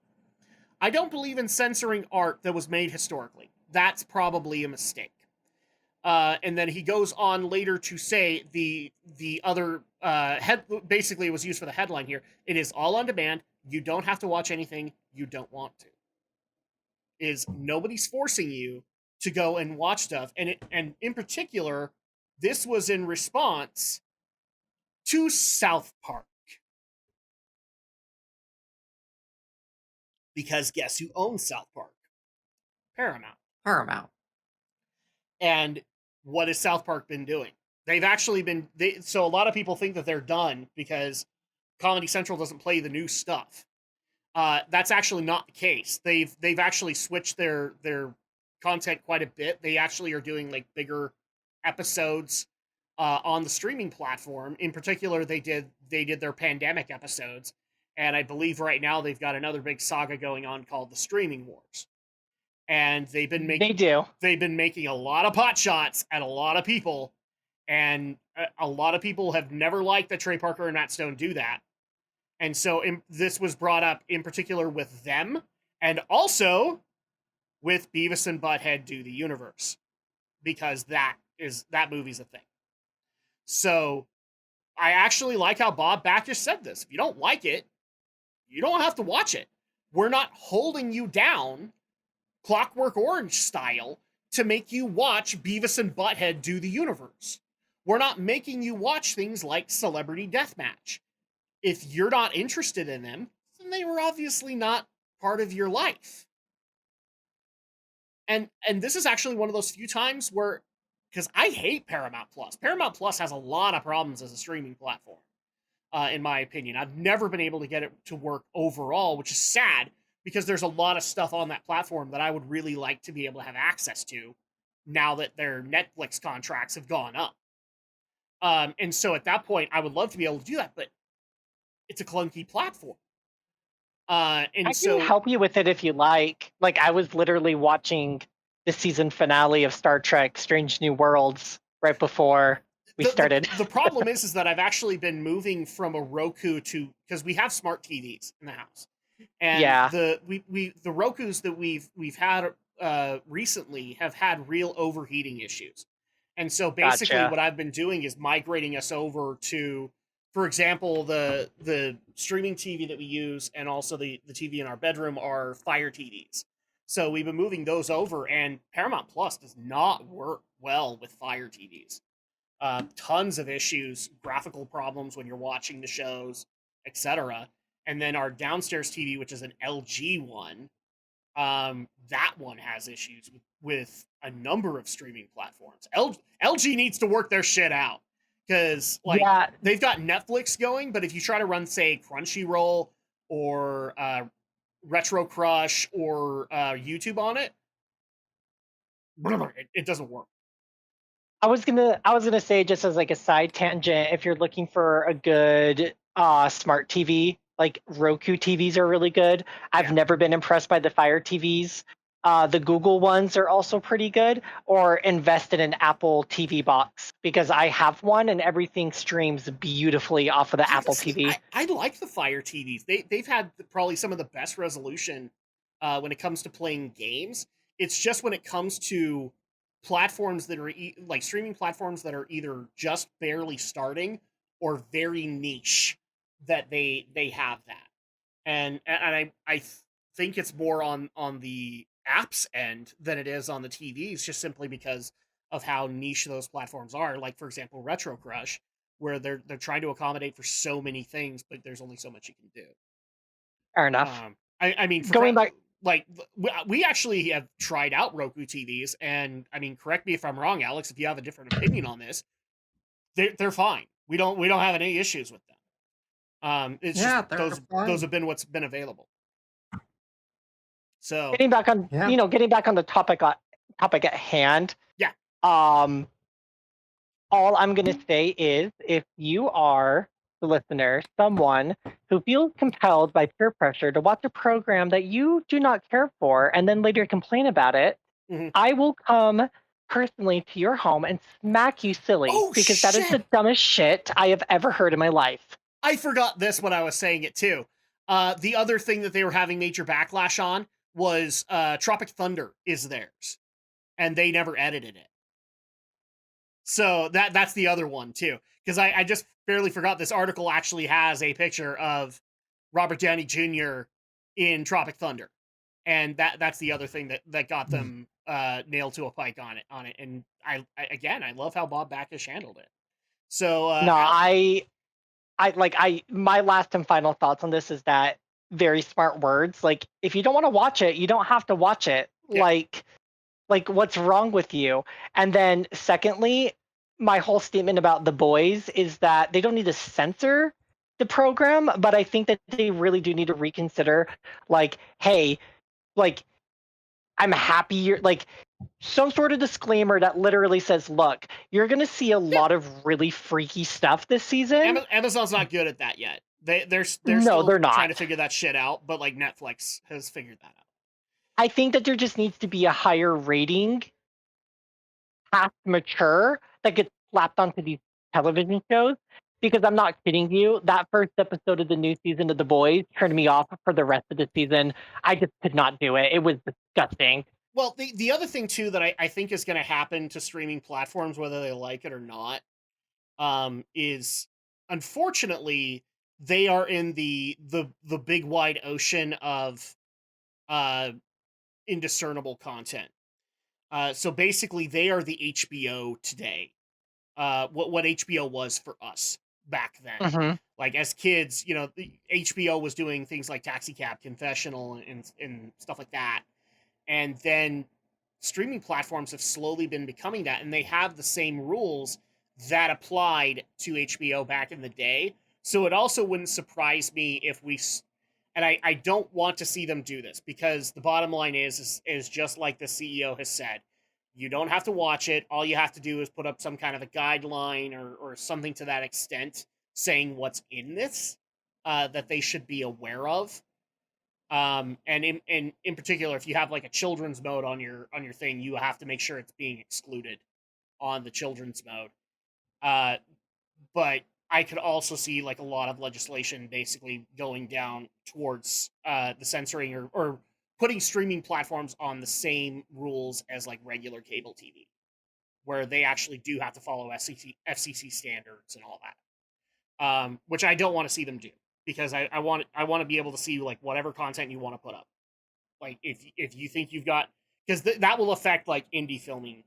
I don't believe in censoring art that was made historically. That's probably a mistake. And then he goes on later to say the other basically it was used for the headline here. It is all on demand. You don't have to watch anything you don't want to. Nobody's forcing you to go and watch stuff. And in particular, this was in response to South Park. Because guess who owns South Park? Paramount. And what has South Park been doing? They've actually been... So a lot of people think that they're done because Comedy Central doesn't play the new stuff. That's actually not the case. They've actually switched their content quite a bit. They actually are doing like bigger episodes on the streaming platform. In particular, they did their pandemic episodes, and I believe right now they've got another big saga going on called the Streaming Wars. And they've been making a lot of pot shots at a lot of people, and a lot of people have never liked that Trey Parker and Matt Stone do that. And so this was brought up in particular with them, and also with Beavis and Butthead Do the Universe, because that movie's a thing. So I actually like how Bob Bakish said this. If you don't like it, you don't have to watch it. We're not holding you down, Clockwork Orange style, to make you watch Beavis and Butthead Do the Universe. We're not making you watch things like Celebrity Deathmatch. If you're not interested in them, then they were obviously not part of your life. And this is actually one of those few times where, because I hate Paramount Plus. Paramount Plus has a lot of problems as a streaming platform, in my opinion. I've never been able to get it to work overall, which is sad, because there's a lot of stuff on that platform that I would really like to be able to have access to now that their Netflix contracts have gone up. And so at that point, I would love to be able to do that, but it's a clunky platform. I can help you with it if you like. Like, I was literally watching the season finale of Star Trek Strange New Worlds right before we started. The problem is that I've actually been moving from a Roku to, because we have smart TVs in the house. And the Rokus that we've had recently have had real overheating issues. And so basically what I've been doing is migrating us over to, for example, the streaming TV that we use and also the TV in our bedroom are Fire TVs. So we've been moving those over, and Paramount Plus does not work well with Fire TVs. Tons of issues, graphical problems when you're watching the shows, etc. And then our downstairs TV, which is an LG one, that one has issues with a number of streaming platforms. LG needs to work their shit out, because they've got Netflix going, but if you try to run, say, Crunchyroll or Retro Crush or YouTube on it, it doesn't work. I was gonna say, just as like a side tangent, if you're looking for a good smart TV, like Roku TVs are really good. I've never been impressed by the Fire TVs. The Google ones are also pretty good. Or invest in an Apple TV box, because I have one and everything streams beautifully off of the Apple TV. I like the Fire TVs. They've had probably some of the best resolution when it comes to playing games. It's just when it comes to platforms that are like streaming platforms that are either just barely starting or very niche, that they have that. And I think it's more on the apps end than it is on the TVs, just simply because of how niche those platforms are. Like, for example, Retro Crush, where they're trying to accommodate for so many things, but there's only so much you can do. Fair enough. I mean, going back, like, we actually have tried out Roku TVs, and I mean, correct me if I'm wrong, Alex, if you have a different opinion on this, they're fine. We don't have any issues with them. It's just those have been what's been available. So getting back on the topic at hand. Yeah. All I'm gonna say is, if you are the listener, someone who feels compelled by peer pressure to watch a program that you do not care for and then later complain about it, I will come personally to your home and smack you silly, because that is the dumbest shit I have ever heard in my life. I forgot this when I was saying it too. The other thing that they were having major backlash on was Tropic Thunder is theirs, and they never edited it. So that's the other one too, because I just barely forgot this article actually has a picture of Robert Downey Jr. in Tropic Thunder, and that's the other thing that got them nailed to a pike on it. And I love how Bob Backus handled it. So my last and final thoughts on this is that very smart words. Like, if you don't want to watch it, you don't have to watch it. Yeah. Like, what's wrong with you? And then secondly, my whole statement about The Boys is that they don't need to censor the program, but I think that they really do need to reconsider, like, hey, like, I'm happy you're, like, some sort of disclaimer that literally says, look, you're going to see a lot of really freaky stuff this season. Amazon's not good at that yet. They're not trying to figure that shit out, but like Netflix has figured that out. I think that there just needs to be a higher rating, past mature, that gets slapped onto these television shows. Because I'm not kidding you, that first episode of the new season of The Boys turned me off for the rest of the season. I just could not do it. It was disgusting. Well, the other thing too that I think is going to happen to streaming platforms, whether they like it or not, is unfortunately they are in the big wide ocean of indiscernible content. So basically, they are the HBO today. What HBO was for us back then. Mm-hmm. Like, as kids, the HBO was doing things like Taxi Cab Confessional and stuff like that. And then streaming platforms have slowly been becoming that, and they have the same rules that applied to HBO back in the day. So it also wouldn't surprise me if and I don't want to see them do this, because the bottom line is just like the CEO has said, You don't have to watch it. All you have to do is put up some kind of a guideline or something to that extent saying what's in this that they should be aware of. And in particular, if you have like a children's mode on your thing, you have to make sure it's being excluded on the children's mode. But I could also see like a lot of legislation basically going down towards the censoring or putting streaming platforms on the same rules as like regular cable TV, where they actually do have to follow FCC standards and all that, which I don't want to see them do, because I want to be able to see like whatever content you want to put up. Like if you think you've got, because that will affect like indie filming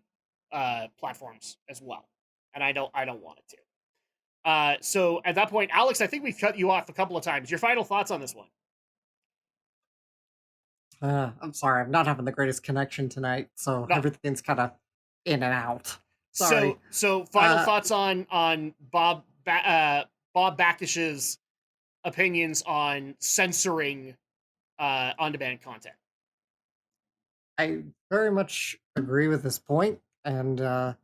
platforms as well, and I don't want it to. So at that point, Alex, I think we've cut you off a couple of times. Your final thoughts on this one? I'm sorry, I'm not having the greatest connection tonight, so No. everything's kind of in and out. Sorry. So final thoughts on Bob Backish's opinions on censoring on-demand content. I very much agree with this point, and I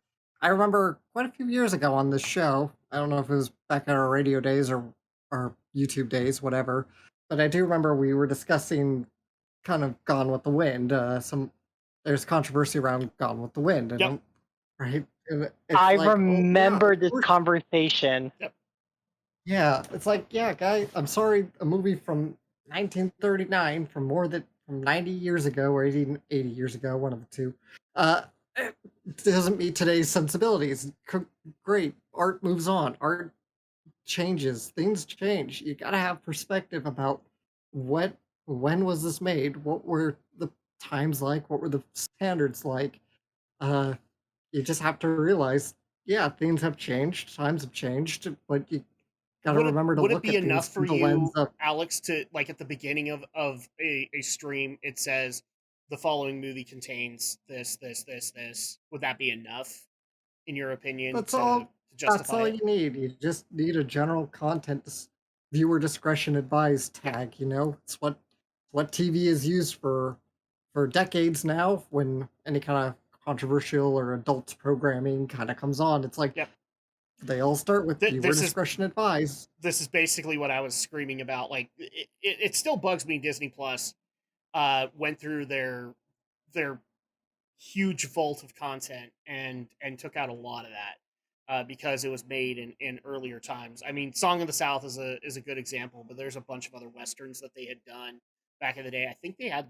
remember quite a few years ago on this show, I don't know if it was back at our radio days or YouTube days, whatever, but I do remember we were discussing kind of Gone with the Wind. There's controversy around Gone with the Wind, and Yep. right? I like, remember oh, yeah, this conversation. Yeah, it's like, yeah, guy, I'm sorry, a movie from 1939, from 90 years ago, or 80 years ago, one of the two, it doesn't meet today's sensibilities. Great, art moves on, art changes, things change. You gotta have perspective about when was this made, what were the times like, what were the standards like. You just have to realize, yeah, things have changed, times have changed, but you gotta remember to would look it be at enough things for through the lens you, of, Alex, to like at the beginning of a stream it says the following movie contains this? Would that be enough, in your opinion, that's to all justify that's all it? you need. You just need a general content viewer discretion advised tag, it's what TV is used for decades now. When any kind of controversial or adult programming kind of comes on, it's like, Yep. they all start with viewer This is discretion advised. this is basically what I was screaming about. Like it still bugs me. Disney Plus went through their huge vault of content and took out a lot of that because it was made in earlier times. I mean, Song of the South is a good example, but there's a bunch of other westerns that they had done back in the day. I think they had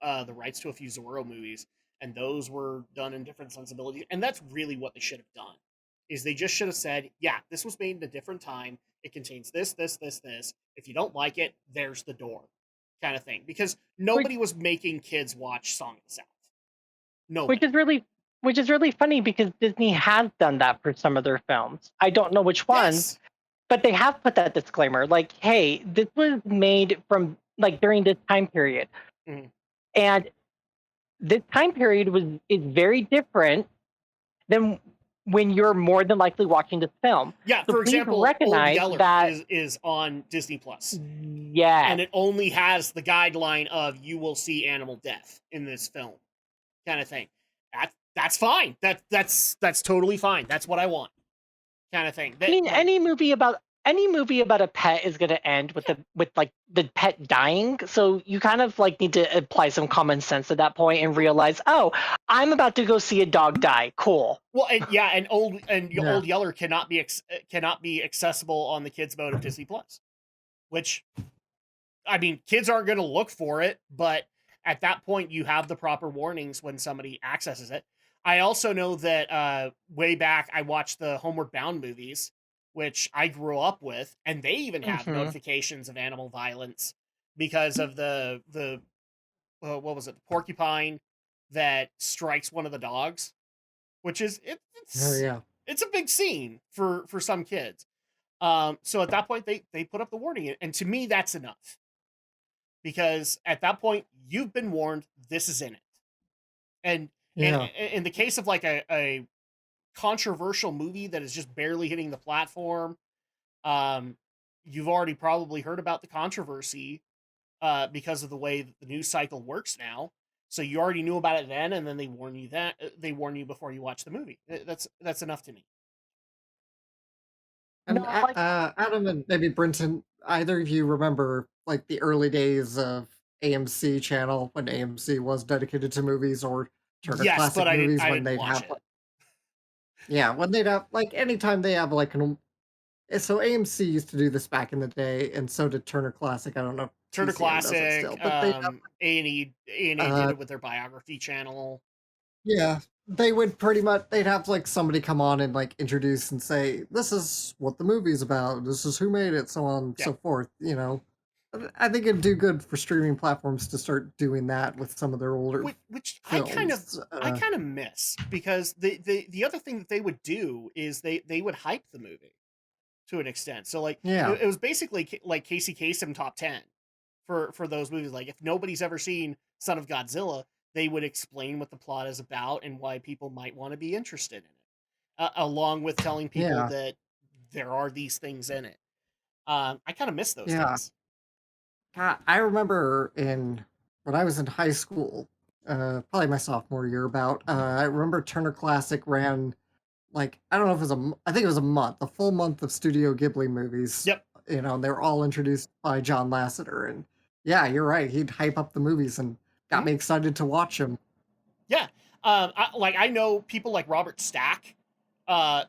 the rights to a few Zorro movies, and those were done in different sensibilities. And that's really what they should have done. Is they just should have said, yeah, this was made in a different time. It contains this. If you don't like it, there's the door, kind of thing. Because nobody was making kids watch Song of the South. No. Which is really funny, because Disney has done that for some of their films. I don't know which ones, Yes. but they have put that disclaimer, like, hey, this was made from like during this time period. Mhm. And this time period is very different than when you're more than likely watching this film. Yeah, So for please example, Old recognize Yeller that is on Disney Plus. yeah, And it only has the guideline of you will see animal death in this film, kind of thing. That's fine. That's totally fine. That's what I want, kind of thing. I mean, any movie about a pet is going to end with the pet dying. So you kind of like need to apply some common sense at that point and realize, oh, I'm about to go see a dog die. Cool. Well, and yeah, and Old Yeah. Yeller cannot be accessible on the kids mode of Disney Plus, which, I mean, kids aren't going to look for it, but at that point you have the proper warnings when somebody accesses it. I also know that way back I watched the Homeward Bound movies, which I grew up with, and they even have Mhm. notifications of animal violence because of the what was it, the porcupine that strikes one of the dogs, which is Oh yeah. it's a big scene for some kids. So at that point they put up the warning, and to me that's enough, because at that point you've been warned this is in it. And Yeah. in the case of like a controversial movie that is just barely hitting the platform, you've already probably heard about the controversy because of the way that the news cycle works now. So you already knew about it then, and then they warn you before you watch the movie. That's enough to me. And Adam and maybe Brenton, either of you remember like the early days of AMC channel when AMC was dedicated to movies, or Turner Yes, Classic but I Movies didn't when they'd watch have it. like, yeah, when they'd have like anytime they have like an so AMC used to do this back in the day, and so did Turner Classic. I don't know if Turner TCM does it Classic, still, but they have A&E did uh, it with their biography channel. yeah, they would pretty much they'd have like somebody come on and like introduce and say, "This is what the movie's about. This is who made it, so on and so forth." You know, I think it'd do good for streaming platforms to start doing that with some of their older Which films. I kind of miss, because the other thing that they would do is they would hype the movie to an extent. So like Yeah, it was basically like Casey Kasem top 10 for those movies. Like if nobody's ever seen Son of Godzilla, they would explain what the plot is about and why people might want to be interested in it, along with telling people yeah, that there are these things in it. I kind of miss those yeah. days. God, I remember when I was in high school, probably my sophomore year. I remember Turner Classic ran like I don't know if it was I think it was a month, a full month of Studio Ghibli movies. Yep. You know, and they were all introduced by John Lasseter, and yeah, you're right. He'd hype up the movies and got me excited to watch them. Yeah. I know people like Robert Stack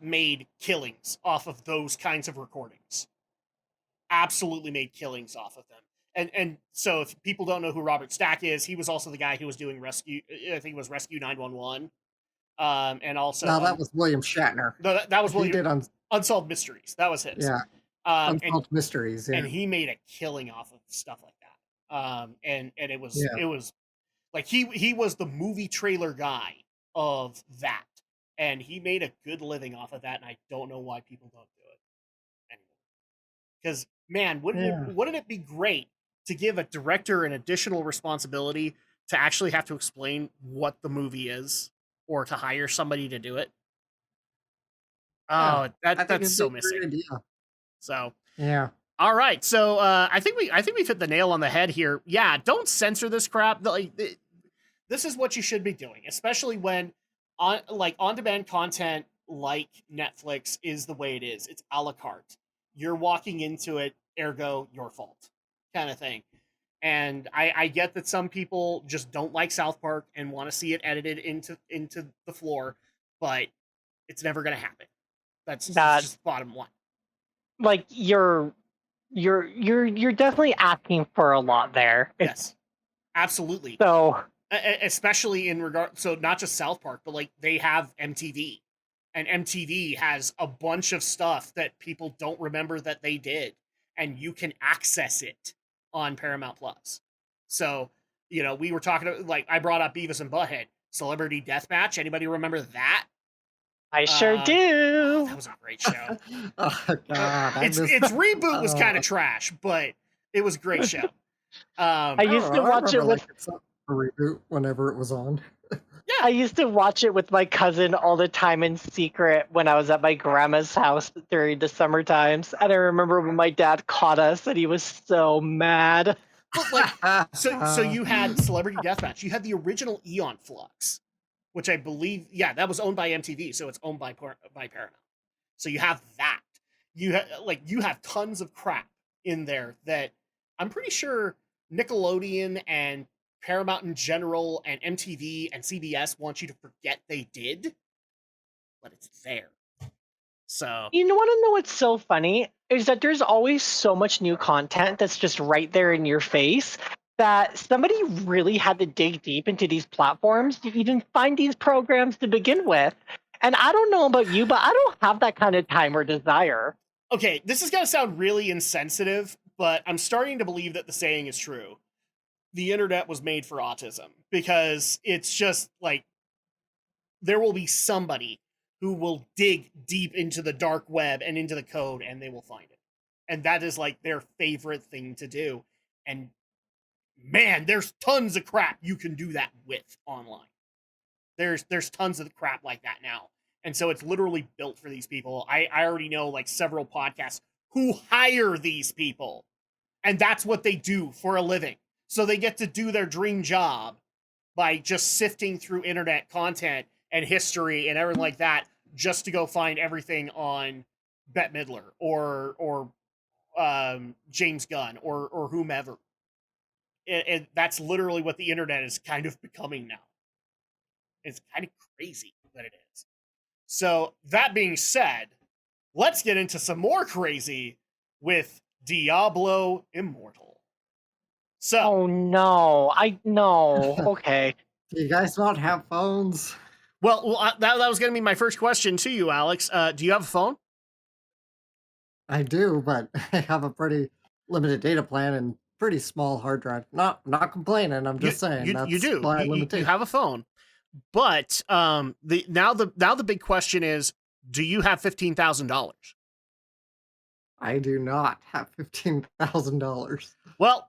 made killings off of those kinds of recordings. Absolutely made killings off of them. And so if people don't know who Robert Stack is, he was also the guy who was doing I think it was Rescue 911. And also No, that was William Shatner. No, that was He did Unsolved Mysteries. That was his. Yeah. Unsolved Mysteries. Yeah. And he made a killing off of stuff like that. And it was like he was the movie trailer guy of that, and he made a good living off of that. And I don't know why people don't do it anymore. Because man, wouldn't it be great to give a director an additional responsibility to actually have to explain what the movie is, or to hire somebody to do it? Oh, that's so missing. So yeah. All right, so I think we've hit the nail on the head here. Yeah, don't censor this crap. This is what you should be doing, especially when on-demand content like Netflix is the way it is. It's a la carte. You're walking into it, ergo your fault, kind of thing. And I get that some people just don't like South Park and want to see it edited into the floor, but it's never going to happen. That's just bottom line. Like you're definitely asking for a lot there. Yes, absolutely. So especially in regard, so not just South Park, but like they have MTV, and MTV has a bunch of stuff that people don't remember that they did, and you can access it on Paramount Plus. So, you know, we were talking, like I brought up Beavis and Butthead, Celebrity Deathmatch. Anybody remember that? I sure do. That was a great show. Oh God, its reboot was kind of trash, but it was a great show. I used to watch it with a reboot whenever it was on. Yeah, I used to watch it with my cousin all the time in secret when I was at my grandma's house during the summer times. And I remember when my dad caught us and he was so mad. But like, so you had Celebrity Deathmatch. You had the original Eon Flux, which I believe, that was owned by MTV, so it's owned by Paramount. So you have that. You have tons of crap in there that I'm pretty sure Nickelodeon and Paramount in general and MTV and CBS want you to forget they did, but it's there. So you want to know what's so funny is that there's always so much new content that's just right there in your face that somebody really had to dig deep into these platforms to even find these programs to begin with. And I don't know about you, but I don't have that kind of time or desire. Okay, this is going to sound really insensitive, but I'm starting to believe that the saying is true. The internet was made for autism, because it's just like there will be somebody who will dig deep into the dark web and into the code, and they will find it. And that is like their favorite thing to do. And man, there's tons of crap you can do that with online. There's tons of crap like that now. And so it's literally built for these people. I already know like several podcasts who hire these people, and that's what they do for a living. So they get to do their dream job, by just sifting through internet content and history and everything like that just to go find everything on Bette Midler or James Gunn or whomever. And that's literally what the internet is kind of becoming now. It's kind of crazy that it is. So that being said, let's get into some more crazy with Diablo Immortal. So, Oh no, okay. Do you guys not have phones? well, that was going to be my first question to you, Alex. Do you have a phone? I do, but I have a pretty limited data plan and pretty small hard drive. Not complaining. I'm just saying that's you do. my You limitation. have a phone, but the big question is, do you have $15,000? I do not have $15,000. Well,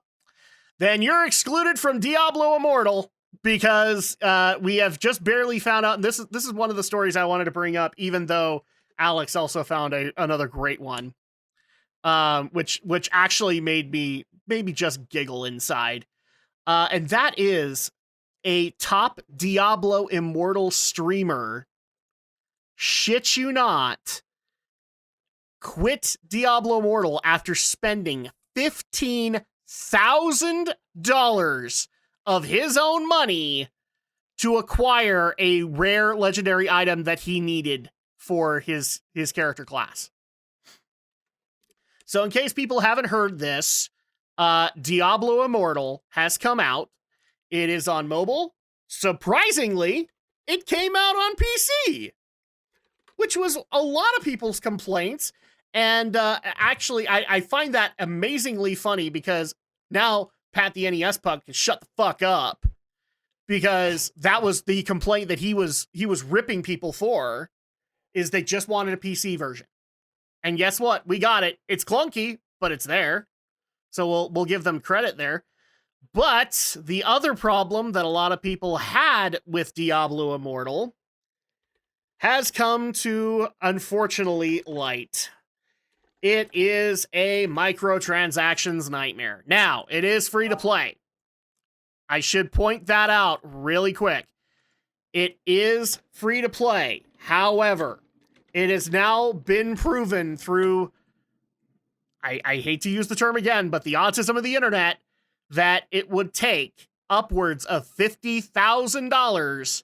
then you're excluded from Diablo Immortal because we have just barely found out. And this is one of the stories I wanted to bring up, even though Alex also found another great one, which actually made me maybe just giggle inside. And that is a top Diablo Immortal streamer, shit you not, quit Diablo Immortal after spending $15,000 of his own money to acquire a rare legendary item that he needed for his character class. So in case people haven't heard this, Diablo Immortal has come out. It is on mobile. Surprisingly, it came out on PC, which was a lot of people's complaints. And actually, I find that amazingly funny because now Pat the NES Pug can shut the fuck up, because that was the complaint that he was ripping people for, is they just wanted a PC version. And guess what? We got it. It's clunky, but it's there. So we'll give them credit there. But the other problem that a lot of people had with Diablo Immortal has come to, unfortunately, light. It is a microtransactions nightmare. Now, it is free to play. I should point that out really quick. It is free to play. However, it has now been proven through, I hate to use the term again, but the autism of the internet, that it would take upwards of $50,000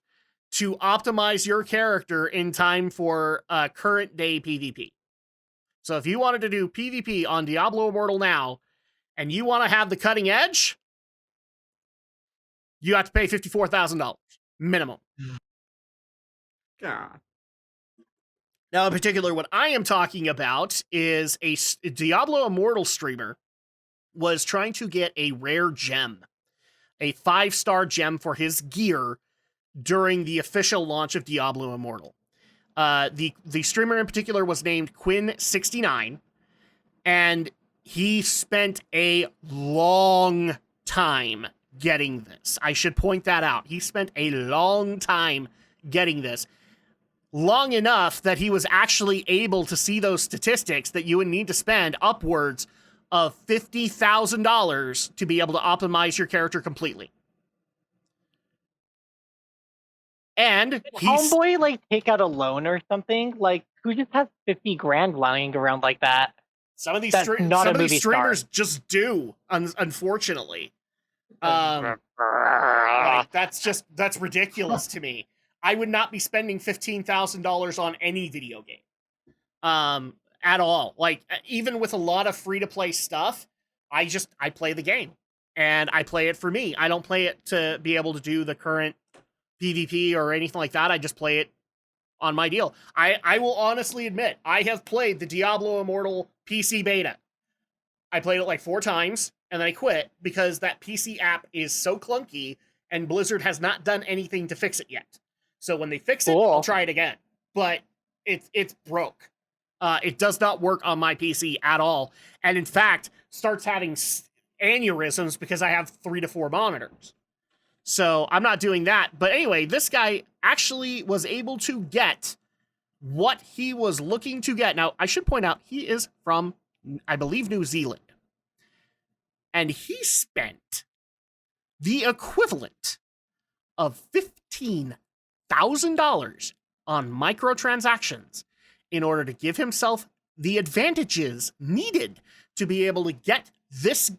to optimize your character in time for current day PvP. So if you wanted to do PvP on Diablo Immortal now, and you want to have the cutting edge, you have to pay $54,000 minimum. God. Now, in particular, what I am talking about is a Diablo Immortal streamer was trying to get a rare gem, a 5-star gem for his gear during the official launch of Diablo Immortal. The streamer in particular was named Quinn69, and he spent a long time getting this. I should point that out. He spent a long time getting this. Long enough that he was actually able to see those statistics that you would need to spend upwards of $50,000 to be able to optimize your character completely. And Homeboy, like, take out a loan or something? Like, who just has 50 grand lying around like that? some of these That's not a movie streamers star. just do, unfortunately. Like, that's ridiculous to me. I would not be spending $15,000 on any video game. At all. Like, even with a lot of free-to-play stuff, I play the game. And I play it for me. I don't play it to be able to do the current PvP or anything like that. I just play it on my deal. I will honestly admit, I have played the Diablo Immortal PC beta. I played it like 4 times, and then I quit because that PC app is so clunky, and Blizzard has not done anything to fix it yet. So when they fix it, I'll try it again. But it's broke. It does not work on my PC at all. And in fact, starts having aneurysms because I have 3 to 4 monitors. So I'm not doing that. But anyway, this guy actually was able to get what he was looking to get. Now, I should point out, he is from, I believe, New Zealand. And he spent the equivalent of $15,000 on microtransactions in order to give himself the advantages needed to be able to get this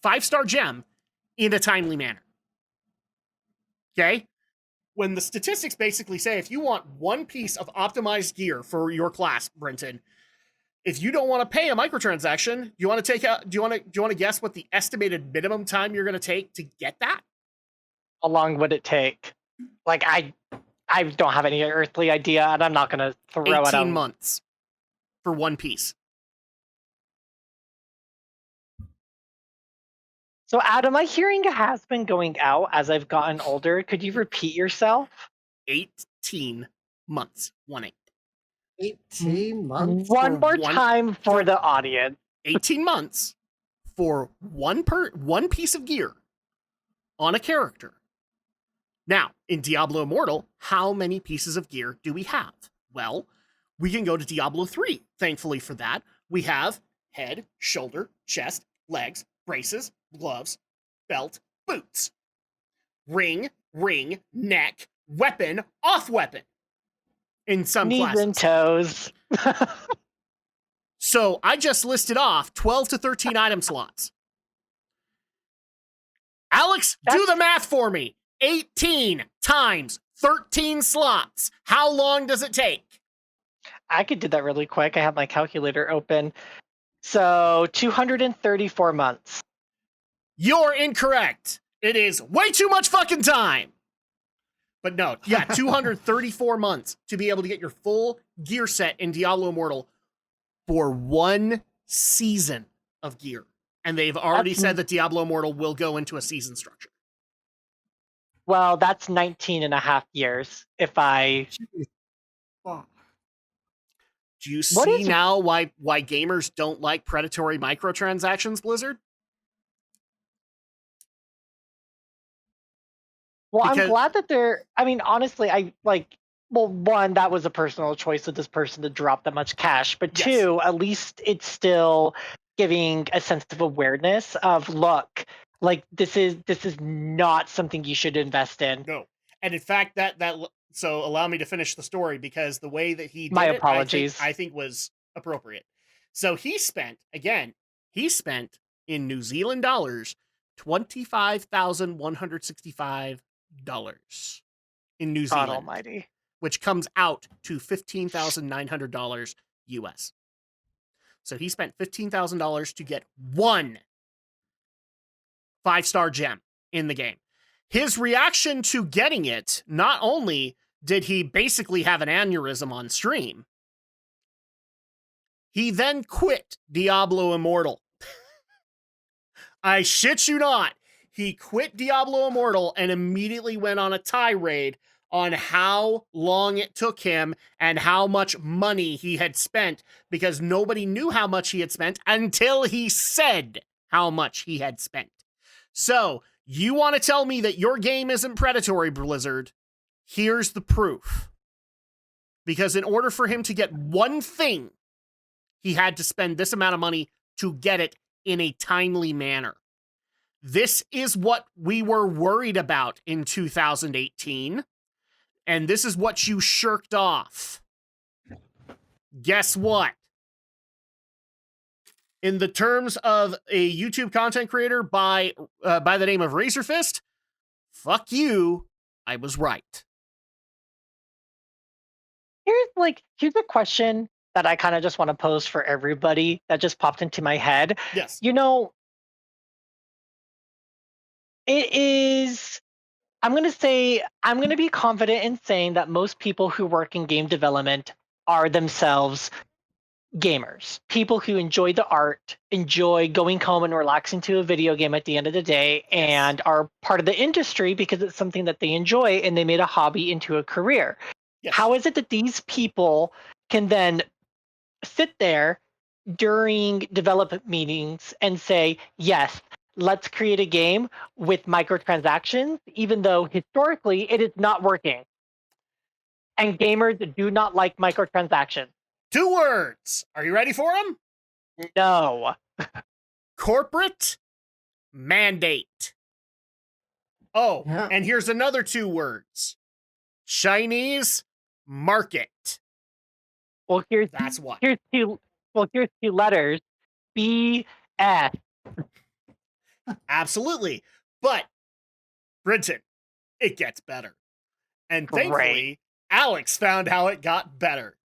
5-star gem in a timely manner. Okay? When the statistics basically say if you want one piece of optimized gear for your class, Brenton, if you don't want to pay a microtransaction, do you want to guess what the estimated minimum time you're going to take to get that? How long would it take? Like, I don't have any earthly idea, and I'm not going to throw it out. 18 months for one piece. So, Adam, my hearing has been going out as I've gotten older. Could you repeat yourself? 18 months. 1-8. 18 months? One more time for the audience. 18 months for one piece of gear on a character. Now, in Diablo Immortal, how many pieces of gear do we have? Well, we can go to Diablo 3. Thankfully for that, we have head, shoulder, chest, legs, braces, gloves, belt, boots. Ring, neck, weapon, off weapon. In some Knees classes. and toes. So I just listed off 12 to 13 item slots. Alex, do the math for me. 18 times 13 slots. How long does it take? I could do that really quick. I have my calculator open. So 234 months. You're incorrect. It is way too much fucking time. But no, yeah, 234 months to be able to get your full gear set in Diablo Immortal for one season of gear. And they've already said that Diablo Immortal will go into a season structure. Well, that's 19 and a half years if I... Do you see now why gamers don't like predatory microtransactions, Blizzard? Well, I'm glad that they're... I mean, honestly, one, that was a personal choice of this person to drop that much cash. But two, at least it's still giving a sense of awareness of, look, like, this is not something you should invest in. No. And in fact, so allow me to finish the story, because the way that he did My it, apologies. I think was appropriate. So he spent in New Zealand dollars, $25,165 in New Zealand. God almighty. Which comes out to $15,900 US. So he spent $15,000 to get one 5-star gem in the game. His reaction to getting it, not only did he basically have an aneurysm on stream, he then quit Diablo Immortal. I shit you not. He quit Diablo Immortal and immediately went on a tirade on how long it took him and how much money he had spent, because nobody knew how much he had spent until he said how much he had spent. So, you want to tell me that your game isn't predatory, Blizzard? Here's the proof. Because in order for him to get one thing, he had to spend this amount of money to get it in a timely manner. This is what we were worried about in 2018. And this is what you shirked off. Guess what? In the terms of a YouTube content creator by the name of Razorfist, fuck you, I was right. Here's a question that I kind of just want to pose for everybody that just popped into my head. Yes. You know, it is... I'm going to be confident in saying that most people who work in game development are themselves gamers. People who enjoy the art, enjoy going home and relaxing to a video game at the end of the day, and are part of the industry because it's something that they enjoy and they made a hobby into a career. Yes. How is it that these people can then sit there during development meetings and say, yes, let's create a game with microtransactions, even though historically it is not working. And gamers do not like microtransactions. 2 words. Are you ready for them? No. Corporate mandate. Oh, Yeah. and here's another 2 words. Chinese market. Well, here's That's what. here's 2 letters. BS. Absolutely. But, Brenton, it gets better. And Great. thankfully, Alex found how it got better.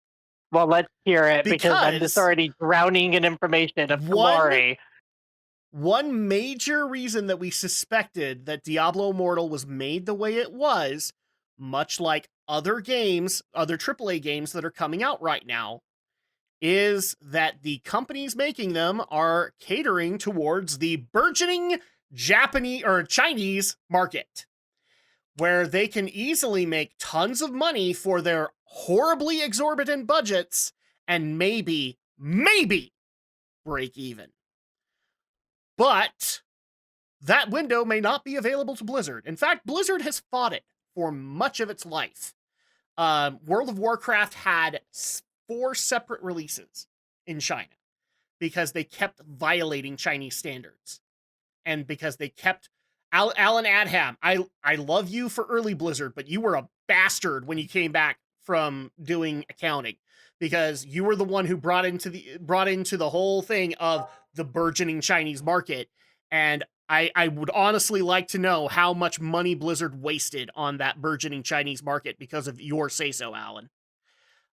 Well, let's hear it because I'm Because just already drowning in information of glory. One major reason that we suspected that Diablo Immortal was made the way it was, much like other games, other AAA games that are coming out right now, is that the companies making them are catering towards the burgeoning Japanese or Chinese market, where they can easily make tons of money for their horribly exorbitant budgets and maybe break even. But that window may not be available to Blizzard. In fact, Blizzard has fought it for much of its life. World of Warcraft had 4 separate releases in China because they kept violating Chinese standards. And because they kept... Alan Adham, I love you for early Blizzard, but you were a bastard when you came back from doing accounting, because you were the one who brought into the whole thing of the burgeoning Chinese market. And I would honestly like to know how much money Blizzard wasted on that burgeoning Chinese market because of your say-so, Alan.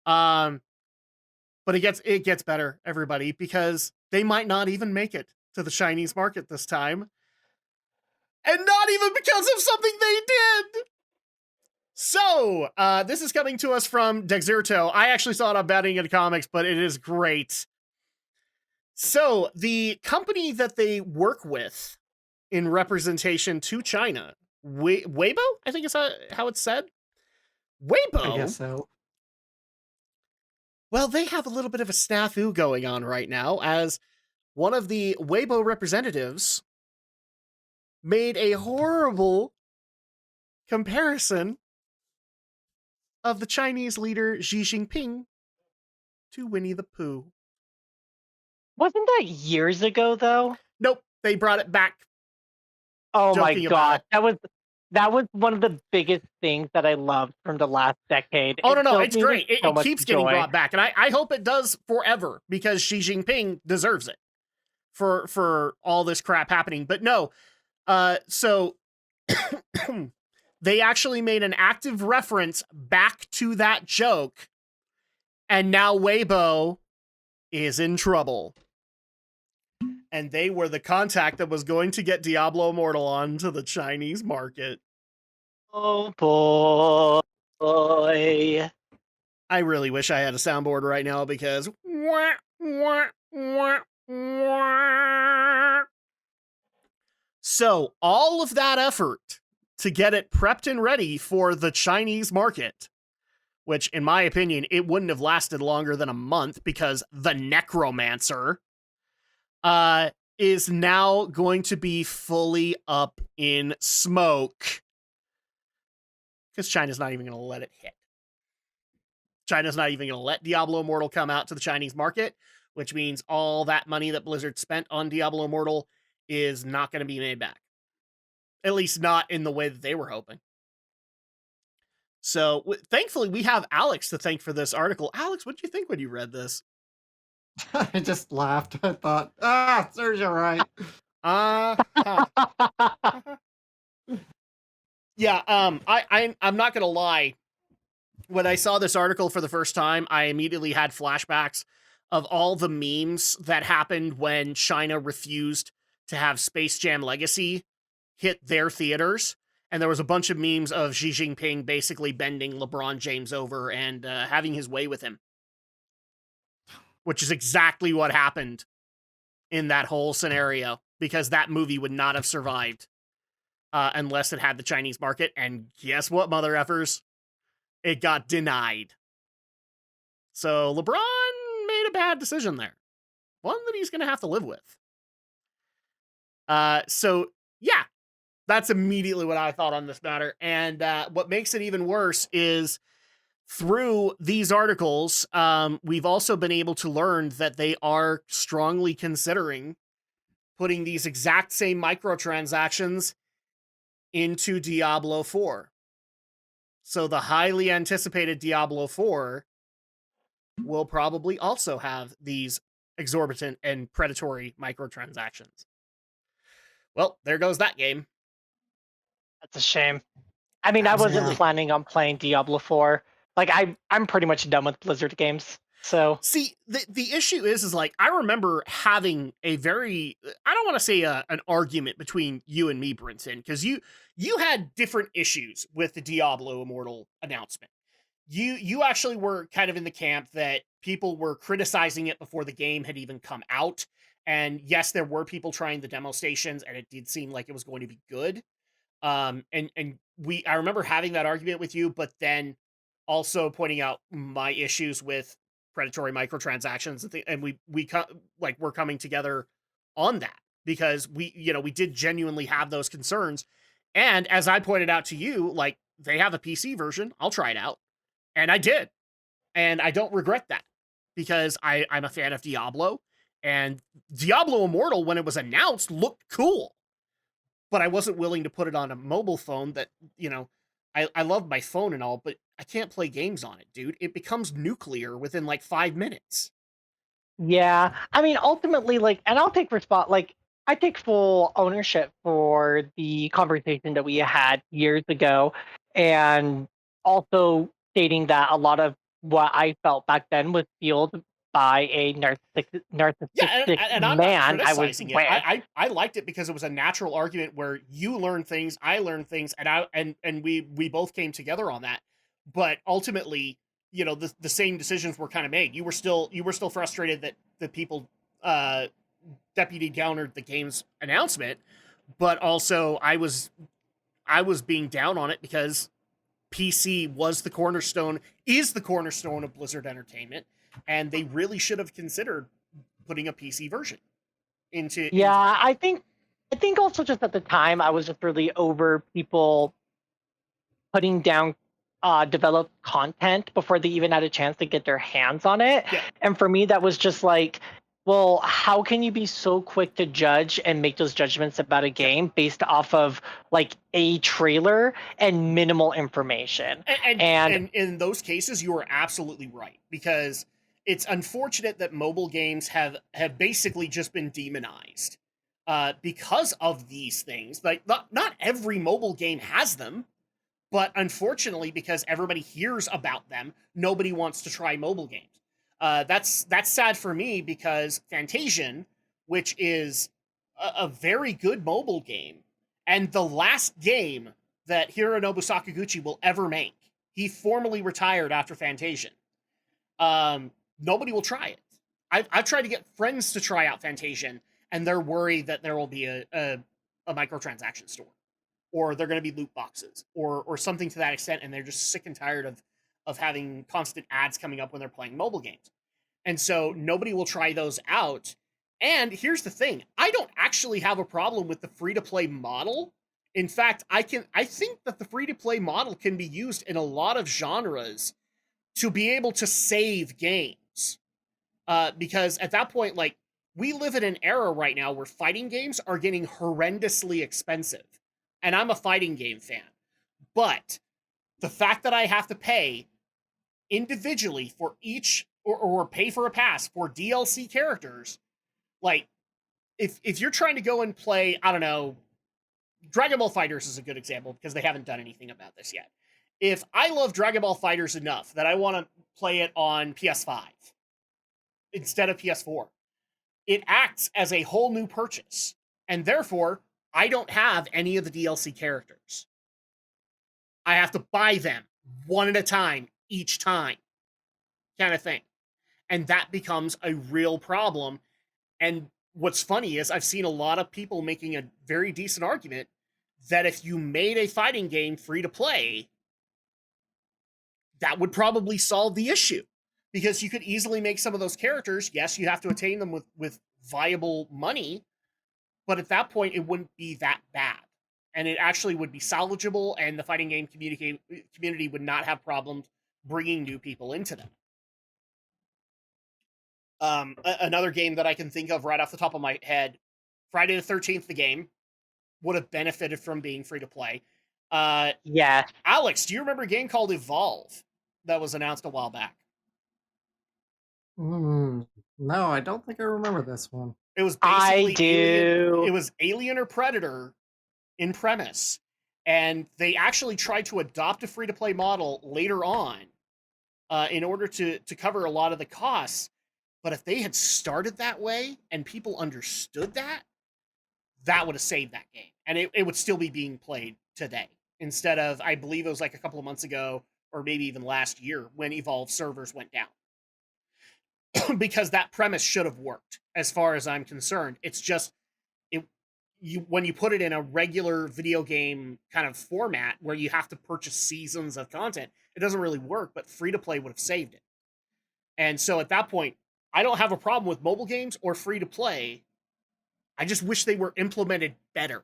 But it gets better, everybody, because they might not even make it to the Chinese market this time. And not even because of something they did! So, this is coming to us from Dexerto. I actually saw it on Batting into Comics, but it is great. So, the company that they work with in representation to China, Weibo, I think is how it's said. Weibo? I guess so. Well, they have a little bit of a snafu going on right now, as one of the Weibo representatives made a horrible comparison of the Chinese leader Xi Jinping to Winnie the Pooh. Wasn't that years ago, though? Nope, they brought it back. Oh my Joking god, about that was one of the biggest things that I loved from the last decade. Oh, It no, filled it's me with great. It so much keeps getting joy. brought back, and I hope it does forever, because Xi Jinping deserves it for all this crap happening. But no, so they actually made an active reference back to that joke, and now Weibo is in trouble. And they were the contact that was going to get Diablo Immortal onto the Chinese market. Oh boy. I really wish I had a soundboard right now, because so all of that effort to get it prepped and ready for the Chinese market, which in my opinion, it wouldn't have lasted longer than a month, because the Necromancer is now going to be fully up in smoke, because China's not even going to let it hit. China's not even going to let Diablo Immortal come out to the Chinese market, which means all that money that Blizzard spent on Diablo Immortal is not going to be made back. At least not in the way that they were hoping. So, thankfully, we have Alex to thank for this article. Alex, what did you think when you read this? I just laughed. I thought, serves you right. Yeah, I'm not gonna lie. When I saw this article for the first time, I immediately had flashbacks of all the memes that happened when China refused to have Space Jam Legacy hit their theaters. And there was a bunch of memes of Xi Jinping basically bending LeBron James over and having his way with him. Which is exactly what happened in that whole scenario, because that movie would not have survived unless it had the Chinese market. And guess what, mother effers? It got denied. So LeBron made a bad decision there. One that he's going to have to live with. So, yeah, that's immediately what I thought on this matter. And what makes it even worse is, through these articles, we've also been able to learn that they are strongly considering putting these exact same microtransactions into Diablo 4. So the highly anticipated Diablo 4 will probably also have these exorbitant and predatory microtransactions. Well, there goes that game. That's a shame. I mean, I wasn't Yeah. planning on playing Diablo 4. Like, I'm pretty much done with Blizzard games. So See, the issue is like, I remember having a very, I don't want to say an argument between you and me, Brinson, because you had different issues with the Diablo Immortal announcement. You actually were kind of in the camp that people were criticizing it before the game had even come out. And yes, there were people trying the demo stations, and it did seem like it was going to be good. And I remember having that argument with you, but then also pointing out my issues with predatory microtransactions, and we're coming together on that, because we did genuinely have those concerns. And as I pointed out to you, like, they have a PC version. I'll try it out. And I did. And I don't regret that, because I'm a fan of Diablo, and Diablo Immortal, when it was announced, looked cool. But I wasn't willing to put it on a mobile phone that, I love my phone and all, but I can't play games on it, dude. It becomes nuclear within like 5 minutes. yeah, I mean, ultimately, like, and I'll take like, I take full ownership for the conversation that we had years ago, and also stating that a lot of what I felt back then was fueled by a Yeah, narcissistic and I'm not man I was criticizing it. with. I liked it because it was a natural argument where you learn things, I learn things, and we both came together on that. But ultimately, the same decisions were kind of made. You were still frustrated that the people deputy countered the game's announcement, but also I was being down on it because PC is the cornerstone of Blizzard Entertainment, and they really should have considered putting a PC version into. Yeah, I think also just at the time I was just really over people putting down developed content before they even had a chance to get their hands on it. Yeah. And for me, that was just like, well, how can you be so quick to judge and make those judgments about a game based off of like a trailer and minimal information? And in those cases, you are absolutely right, because it's unfortunate that mobile games have basically just been demonized because of these things. Like, not every mobile game has them, but unfortunately, because everybody hears about them, nobody wants to try mobile games. That's sad for me, because Fantasian, which is a very good mobile game, and the last game that Hironobu Sakaguchi will ever make, he formally retired after Fantasian. Nobody will try it. I've tried to get friends to try out Fantasian, and they're worried that there will be a microtransaction store, or they're going to be loot boxes, or something to that extent, and they're just sick and tired of having constant ads coming up when they're playing mobile games. And so nobody will try those out. And here's the thing, I don't actually have a problem with the free-to-play model. In fact, I think that the free-to-play model can be used in a lot of genres to be able to save games. Because at that point, like, we live in an era right now where fighting games are getting horrendously expensive. And I'm a fighting game fan. But the fact that I have to pay individually for each, or pay for a pass for DLC characters, like, if you're trying to go and play, I don't know, Dragon Ball FighterZ is a good example, because they haven't done anything about this yet. If I love Dragon Ball FighterZ enough that I want to play it on PS5 instead of PS4, it acts as a whole new purchase. And therefore, I don't have any of the DLC characters. I have to buy them one at a time, each time, kind of thing. And that becomes a real problem. And what's funny is I've seen a lot of people making a very decent argument that if you made a fighting game free to play, that would probably solve the issue. Because you could easily make some of those characters, yes, you have to attain them with viable money, but at that point, it wouldn't be that bad. And it actually would be salvageable, and the fighting game community would not have problems bringing new people into them. Another game that I can think of right off the top of my head, Friday the 13th, the game. would have benefited from being free to play. Yeah. Alex, do you remember a game called Evolve that was announced a while back? No, I don't think I remember this one. It was I basically Alien. do. It was Alien or Predator in premise, and they actually tried to adopt a free to play model later on in order to cover a lot of the costs. But if they had started that way and people understood that, that would have saved that game, and it would still be being played today. Instead of, I believe it was like a couple of months ago, or maybe even last year, when Evolve servers went down. Because that premise should have worked, as far as I'm concerned. It's just when you put it in a regular video game kind of format where you have to purchase seasons of content, it doesn't really work. But free to play would have saved it. And so at that point, I don't have a problem with mobile games or free to play. I just wish they were implemented better.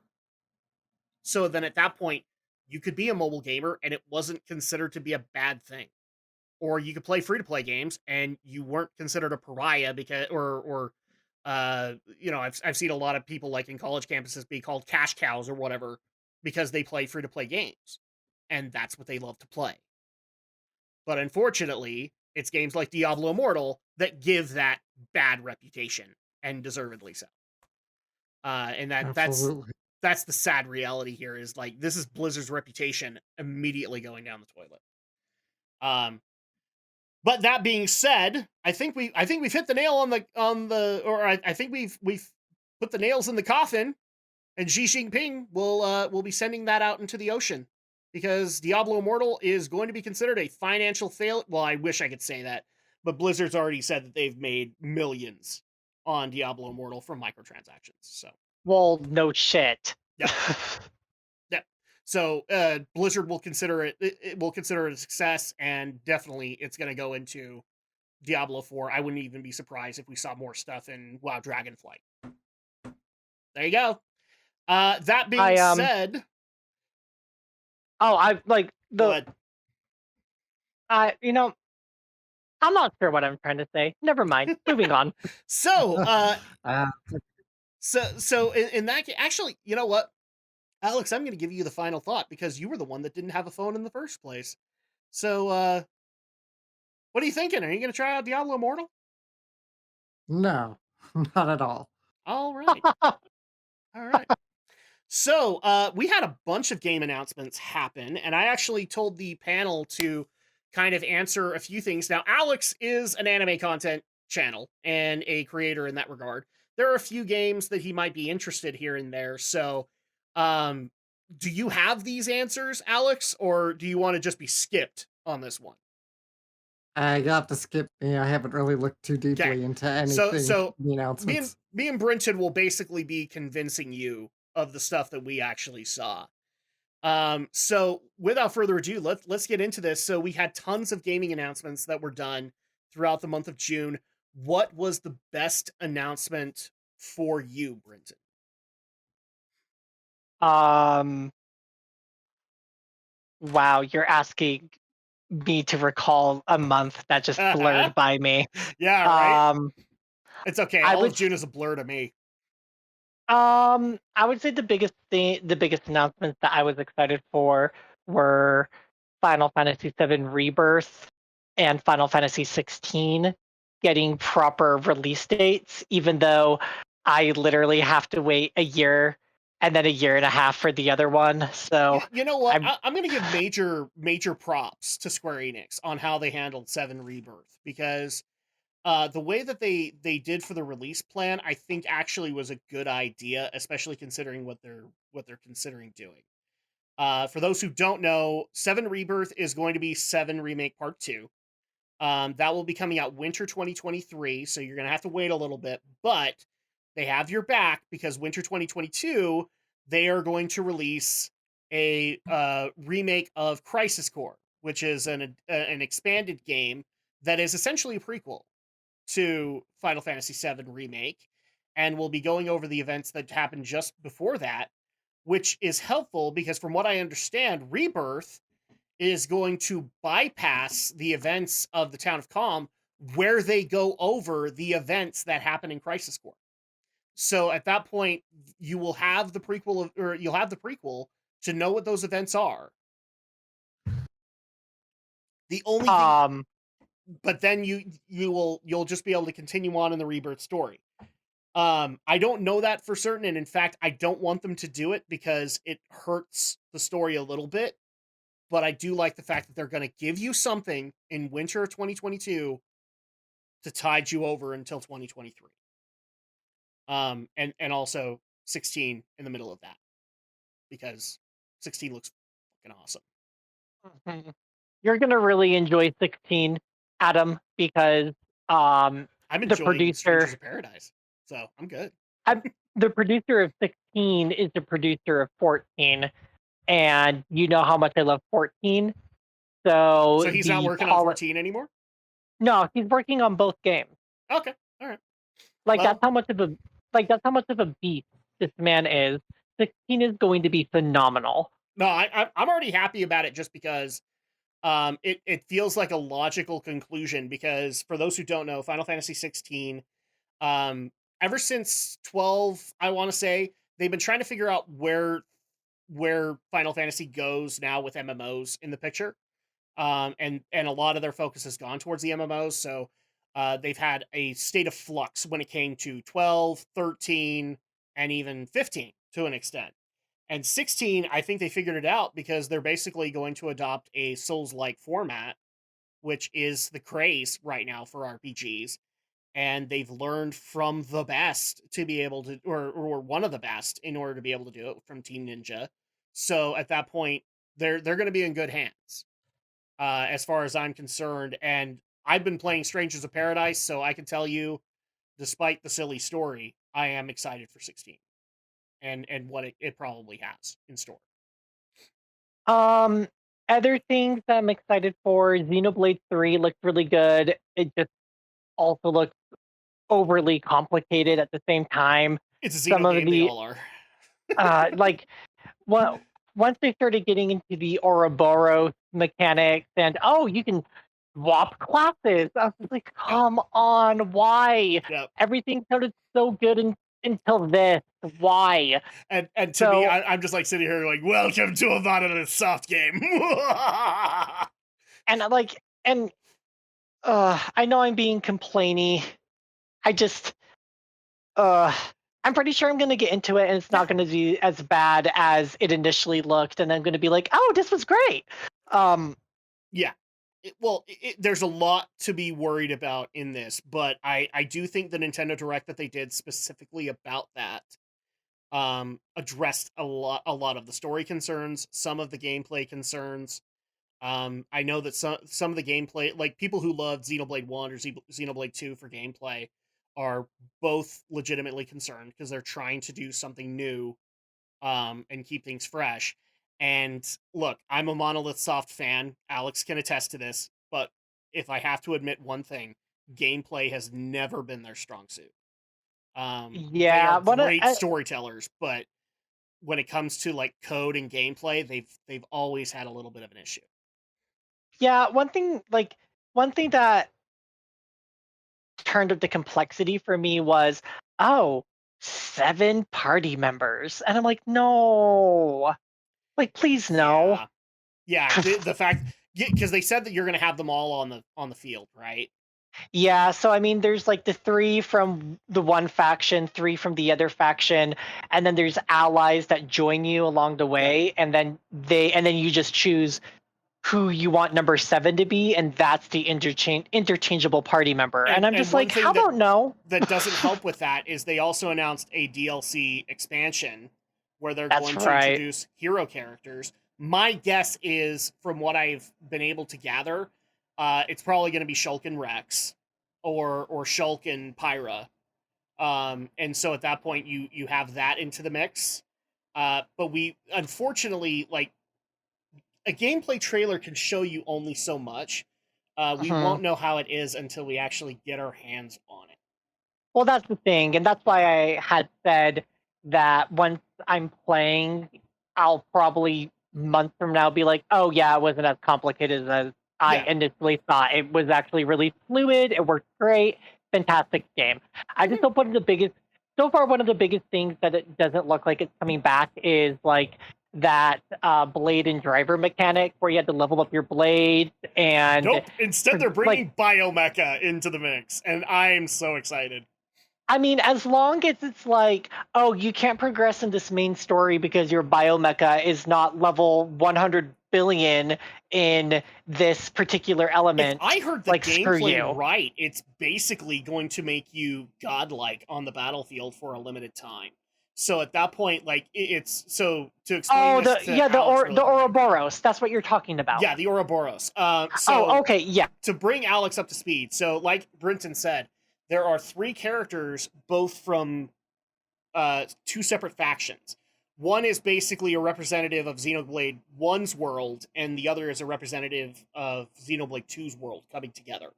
So then at that point, you could be a mobile gamer and it wasn't considered to be a bad thing. Or you could play free-to-play games and you weren't considered a pariah because, I've seen a lot of people like in college campuses be called cash cows or whatever because they play free-to-play games, and that's what they love to play. But unfortunately, it's games like Diablo Immortal that give that bad reputation, and deservedly so. And that's the sad reality here. Is like, this is Blizzard's reputation immediately going down the toilet. But that being said, I think we've hit the nail I think we've put the nails in the coffin, and Xi Jinping will be sending that out into the ocean, because Diablo Immortal is going to be considered a financial fail. Well, I wish I could say that, but Blizzard's already said that they've made millions on Diablo Immortal from microtransactions. So, well, no shit. Yeah. So Blizzard will consider it will consider it a success, and definitely it's going to go into Diablo 4. I wouldn't even be surprised if we saw more stuff in WoW Dragonflight. There you go. That being said, I'm not sure what I'm trying to say. Never mind. Moving on. So in that case, actually, you know what? Alex, I'm going to give you the final thought, because you were the one that didn't have a phone in the first place. So, what are you thinking? Are you going to try out Diablo Immortal? No, not at all. All right. All right. So, we had a bunch of game announcements happen, and I actually told the panel to kind of answer a few things. Now, Alex is an anime content channel and a creator in that regard. There are a few games that he might be interested here and there, so do you have these answers, Alex, or do you want to just be skipped on this one? I got to skip. I haven't really looked too deeply into anything. So the announcements. Me and Brenton will basically be convincing you of the stuff that we actually saw. So without further ado, let's get into this. So we had tons of gaming announcements that were done throughout the month of June. What was the best announcement for you, Brenton? Wow, you're asking me to recall a month that just blurred by me. Yeah, right. It's okay. All of June is a blur to me. I would say the biggest announcements that I was excited for were Final Fantasy VII Rebirth and Final Fantasy XVI getting proper release dates, even though I literally have to wait a year and then a year and a half for the other one. So you know what? I'm going to give major props to Square Enix on how they handled 7 Rebirth, because the way that they did for the release plan, I think actually was a good idea, especially considering what they're considering doing. For those who don't know, 7 Rebirth is going to be 7 Remake Part 2. That will be coming out winter 2023, so you're going to have to wait a little bit, but they have your back, because winter 2022, they are going to release a remake of Crisis Core, which is an expanded game that is essentially a prequel to Final Fantasy VII Remake, and we'll be going over the events that happened just before that, which is helpful because from what I understand, Rebirth is going to bypass the events of the Town of Calm, where they go over the events that happen in Crisis Core. So at that point, you will have the prequel, or you'll have the prequel to know what those events are. The only thing, but then you'll just be able to continue on in the Rebirth story. I don't know that for certain, and in fact, I don't want them to do it because it hurts the story a little bit. But I do like the fact that they're going to give you something in winter of 2022 to tide you over until 2023. And also 16 in the middle of that, because 16 looks fucking awesome. You're gonna really enjoy 16, Adam, because I'm enjoying the producer Strangers of Paradise, so I'm good. The producer of 16 is the producer of 14, and you know how much I love 14. So he's not working on 14 anymore? No, he's working on both games. Okay, all right. Like, that's how much of a beast this man is. 16 is going to be phenomenal. No, I'm already happy about it just because it feels like a logical conclusion, because for those who don't know, Final Fantasy 16, ever since 12, I want to say, they've been trying to figure out where Final Fantasy goes now with MMOs in the picture. And a lot of their focus has gone towards the MMOs, so they've had a state of flux when it came to 12, 13, and even 15 to an extent. And 16, I think they figured it out, because they're basically going to adopt a Souls-like format, which is the craze right now for RPGs. And they've learned from the best to be able to, or one of the best in order to be able to do it, from Team Ninja. So at that point, they're going to be in good hands, as far as I'm concerned. And I've been playing Strangers of Paradise, so I can tell you, despite the silly story, I am excited for 16 and what it probably has in store. Other things that I'm excited for, Xenoblade 3 looks really good. It just also looks overly complicated at the same time. It's a Xeno game, they all are. Like, well, once they started getting into the Ouroboros mechanics and, you can swap classes, I was like, come on, why? Yep. Everything sounded so good until this. Why? And to me, I'm just like sitting here like, welcome to a monolith soft game. And I know I'm being complainy. I'm pretty sure I'm going to get into it, and it's not going to be as bad as it initially looked, and I'm going to be like, oh, this was great. Yeah. There's a lot to be worried about in this, but I do think the Nintendo Direct that they did specifically about that addressed a lot of the story concerns, some of the gameplay concerns. I know that some of the gameplay, like people who love Xenoblade 1 or Xenoblade 2 for gameplay, are both legitimately concerned because they're trying to do something new and keep things fresh. And look, I'm a Monolith Soft fan. Alex can attest to this, but if I have to admit one thing, gameplay has never been their strong suit. They are great storytellers, but when it comes to like code and gameplay, they've always had a little bit of an issue. Yeah, one thing that turned up the complexity for me was, 7 party members, and I'm like, no, like, please no. Yeah, the fact, because they said that you're going to have them all on the field, right? Yeah, so I mean, there's like the 3 from the one faction, 3 from the other faction, and then there's allies that join you along the way, and then you just choose who you want number 7 to be, and that's the interchangeable party member. And I'm just like, how about no? That doesn't help with that is they also announced a DLC expansion where they're going to introduce hero characters. My guess is, from what I've been able to gather, it's probably going to be Shulk and Rex, or Shulk and Pyra. And so at that point, you have that into the mix. But we, unfortunately, like, a gameplay trailer can show you only so much. We won't know how it is until we actually get our hands on it. Well, that's the thing, and that's why I had said that once I'm playing, I'll probably months from now be like, oh yeah, it wasn't as complicated as I initially thought. It was actually really fluid. It worked great. Fantastic game. I just hope one of the so far one of the biggest things that it doesn't look like it's coming back is like that blade and driver mechanic where you had to level up your blades and Nope. Instead, they're bringing like, biomecha into the mix, and I'm so excited. I mean, as long as it's like, oh, you can't progress in this main story because your biomecha is not level 100 billion in this particular element. If I heard the like, screw gameplay you. right, it's basically going to make you godlike on the battlefield for a limited time. So at that point, like it's so to explain Oh, this the to Alex really the quick. Ouroboros. That's what you're talking about. Yeah, the Ouroboros. Oh, okay, yeah. To bring Alex up to speed, so like Brinton said, there are 3 characters, both from 2 separate factions. One is basically a representative of Xenoblade 1's world, and the other is a representative of Xenoblade 2's world coming together.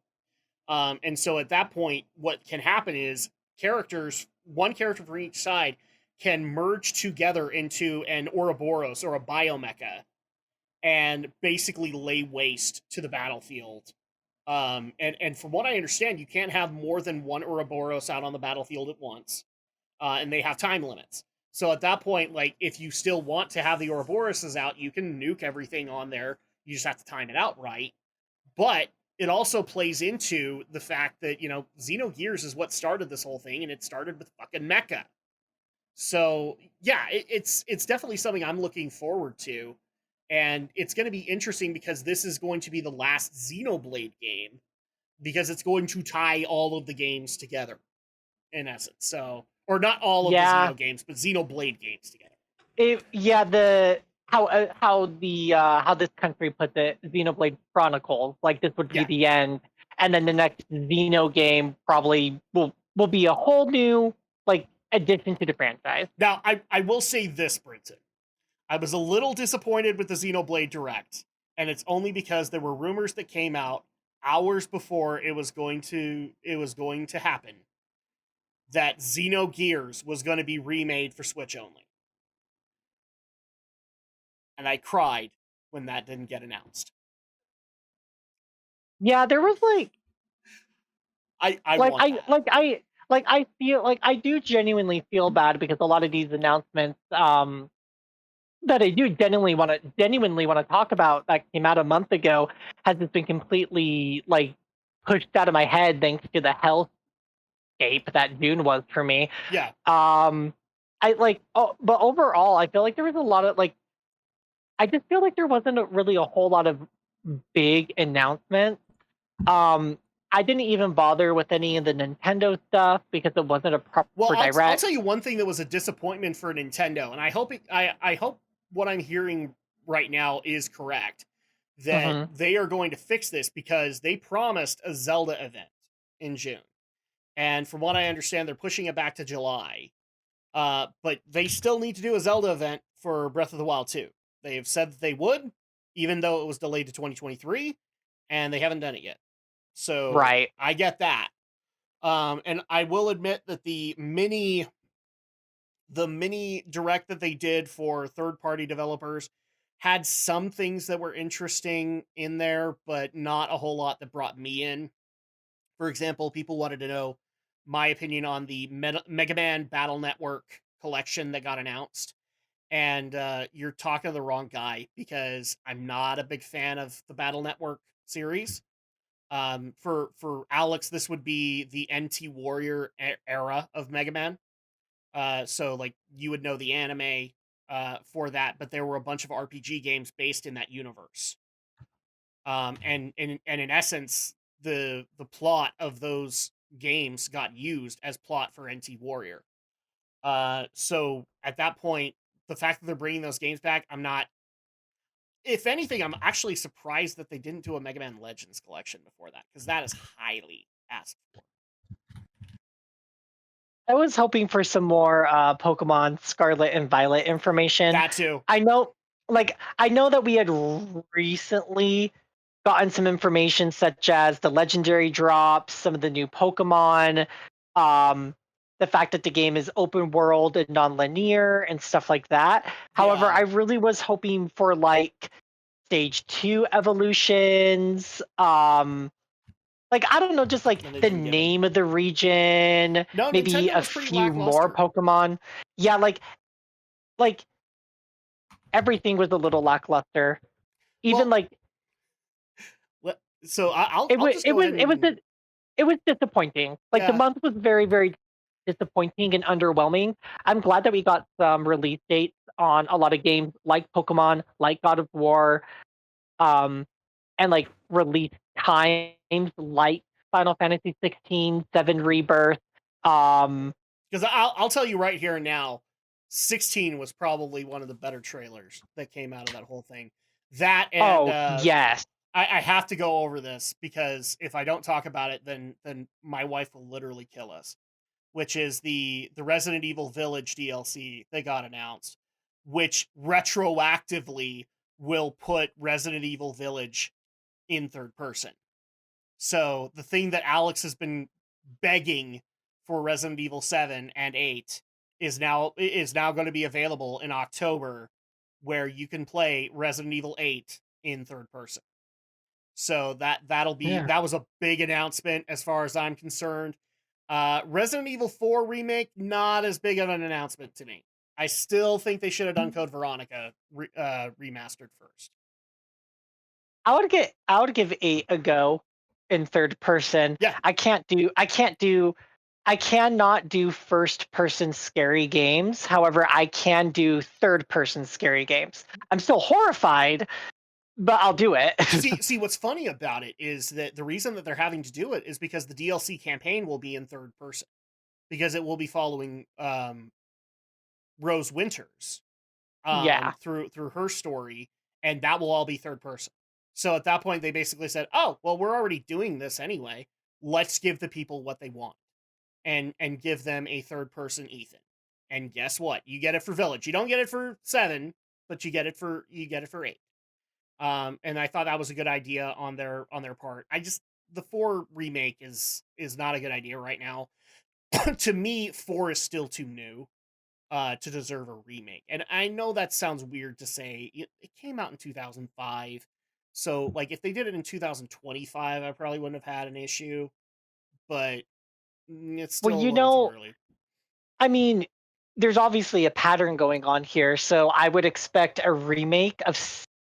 And so at that point, what can happen is one character from each side, can merge together into an Ouroboros or a biomecha and basically lay waste to the battlefield. And from what I understand, you can't have more than one Ouroboros out on the battlefield at once, and they have time limits. So at that point, like if you still want to have the Ouroboroses out, you can nuke everything on there. You just have to time it out right. But it also plays into the fact that, Xenogears is what started this whole thing, and it started with fucking mecha. So yeah, it's definitely something I'm looking forward to. And it's going to be interesting because this is going to be the last Xenoblade game, because it's going to tie all of the games together, in essence. So, or not all of the Xeno games, but Xenoblade games together. How this country puts it, Xenoblade Chronicles, like this would be the end, and then the next Xeno game probably will be a whole new like addition to the franchise. Now, I will say this, Brinton. I was a little disappointed with the Xenoblade Direct, and it's only because there were rumors that came out hours before it was going to happen that Xenogears was going to be remade for Switch only. And I cried when that didn't get announced. Yeah, there was I feel like I do genuinely feel bad because a lot of these announcements that I do genuinely want to talk about that came out a month ago has just been completely like pushed out of my head thanks to the hellscape that June was for me. Yeah. But overall, I feel like there was a lot of I just feel like there wasn't really a whole lot of big announcements. I didn't even bother with any of the Nintendo stuff because it wasn't a proper direct. I'll tell you one thing that was a disappointment for Nintendo, and I hope I hope what I'm hearing right now is correct, that they are going to fix this, because they promised a Zelda event in June. And from what I understand, they're pushing it back to July. But they still need to do a Zelda event for Breath of the Wild 2. They've said that they would, even though it was delayed to 2023, and they haven't done it yet. So right. I get that. And I will admit that the mini direct that they did for third-party developers had some things that were interesting in there, but not a whole lot that brought me in. For example, people wanted to know my opinion on the Mega Man Battle Network collection that got announced. And you're talking to the wrong guy, because I'm not a big fan of the Battle Network series. For Alex, this would be the NT Warrior era of Mega Man. So like you would know the anime for that, but there were a bunch of RPG games based in that universe. And in essence, the plot of those games got used as plot for NT Warrior. So at that point, the fact that they're bringing those games back, I'm not. If anything, I'm actually surprised that they didn't do a Mega Man Legends collection before that, because that is highly asked for. I was hoping for some more Pokemon Scarlet and Violet information. That too. I know that we had recently gotten some information such as the legendary drops, some of the new Pokemon, the fact that the game is open world and non-linear and stuff like that. Yeah. However, I really was hoping for like stage 2 evolutions, Like, I don't know, just like And they the didn't give 'em. name of the region, No, maybe Nintendo a was pretty few more lackluster. Pokemon. Yeah, like everything was a little lackluster. Even Well, like so it I'll was just it go was ahead it was and it was disappointing. Like the yeah. month was very, very disappointing and underwhelming. I'm glad that we got some release dates on a lot of games like Pokemon, like God of War, um, and like release times like Final Fantasy 16, 7 Rebirth. Um, Because I'll tell you right here and now, 16 was probably one of the better trailers that came out of that whole thing. That and oh yes, I have to go over this because if I don't talk about it, then my wife will literally kill us. Which is the Resident Evil Village DLC that got announced, which retroactively will put Resident Evil Village in third person. So the thing that Alex has been begging for Resident Evil 7 and 8 is now going to be available in October, where you can play Resident Evil 8 in third person. So that'll be Yeah. that was a big announcement as far as I'm concerned. Resident Evil 4 remake, not as big of an announcement to me. I still think they should have done Code Veronica remastered first. I would give 8 a go in third person. Yeah. I cannot do first person scary games. However, I can do third person scary games. I'm still horrified, but I'll do it. see, what's funny about it is that the reason that they're having to do it is because the DLC campaign will be in third person, because it will be following Rose Winters Yeah. through her story, and that will all be third person. So at that point, they basically said, "Oh, well, we're already doing this anyway. Let's give the people what they want, and give them a third person Ethan." And guess what? You get it for Village. You don't get it for 7, but you get it for 8. And I thought that was a good idea on their part. The 4 remake is not a good idea right now. To me, 4 is still too new to deserve a remake. And I know that sounds weird to say. It came out in 2005. So, like, if they did it in 2025, I probably wouldn't have had an issue. But it's still Well, a little too early. I mean, there's obviously a pattern going on here, so I would expect a remake of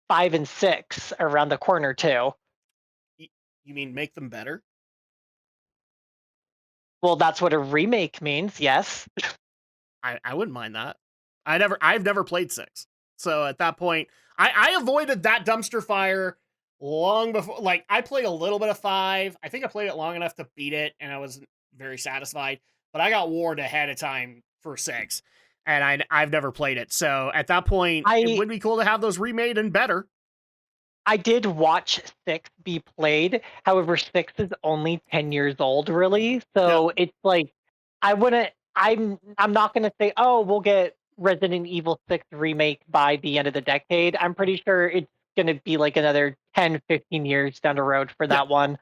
5 and 6 around the corner too. You mean make them better? Well, that's what a remake means, yes. I wouldn't mind that. I've never played 6. So at that point, I avoided that dumpster fire long before. Like, I played a little bit of 5. I think I played it long enough to beat it, and I wasn't very satisfied. But I got warned ahead of time for 6, and I've never played it. So at that point, it would be cool to have those remade and better. I did watch 6 be played. However, 6 is only 10 years old, really. So it's like, I'm not going to say, oh, we'll get Resident Evil 6 remake by the end of the decade. I'm pretty sure it's going to be like another 10, 15 years down the road for that one.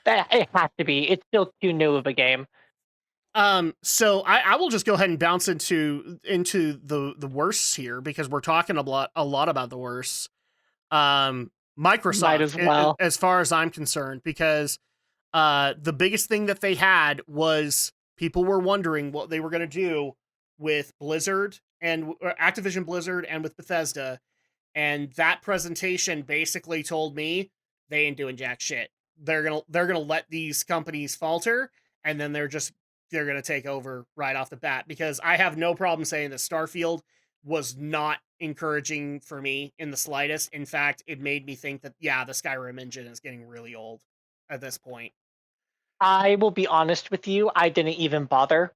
It has to be. It's still too new of a game. So I will just go ahead and bounce into the worsts here, because we're talking a lot about the worsts. Microsoft, Might as well. as far as I'm concerned, because the biggest thing that they had was people were wondering what they were going to do with Blizzard and Activision Blizzard and with Bethesda, and that presentation basically told me they ain't doing jack shit. They're gonna let these companies falter, and then they're gonna take over right off the bat, because I have no problem saying that Starfield was not encouraging for me in the slightest. In fact, it made me think that, yeah, the Skyrim engine is getting really old at this point. I will be honest with you. I didn't even bother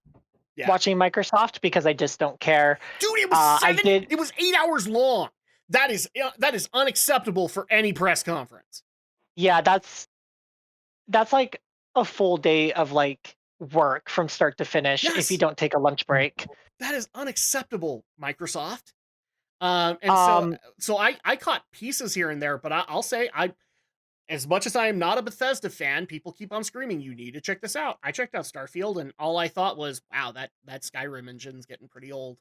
watching Microsoft because I just don't care. Dude, it was 7. It was 8 hours long. That is unacceptable for any press conference. Yeah, that's like a full day of like work from start to finish if you don't take a lunch break. That is unacceptable, Microsoft. So I caught pieces here and there, but I'll say, as much as I am not a Bethesda fan, people keep on screaming, you need to check this out. I checked out Starfield, and all I thought was, wow, that Skyrim engine's getting pretty old.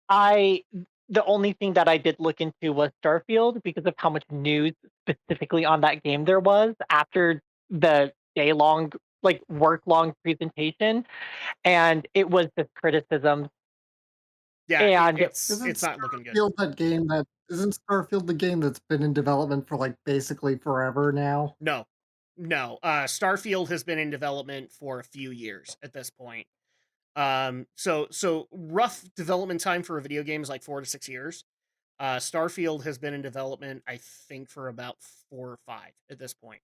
The only thing that I did look into was Starfield because of how much news specifically on that game there was after the day-long, like work-long presentation, and it was just criticism. Yeah, And it's not looking good. Isn't Starfield the game that's been in development for like basically forever now? No. Starfield has been in development for a few years at this point. So rough development time for a video game is like 4 to 6 years. Starfield has been in development, I think, for about 4 or 5 at this point.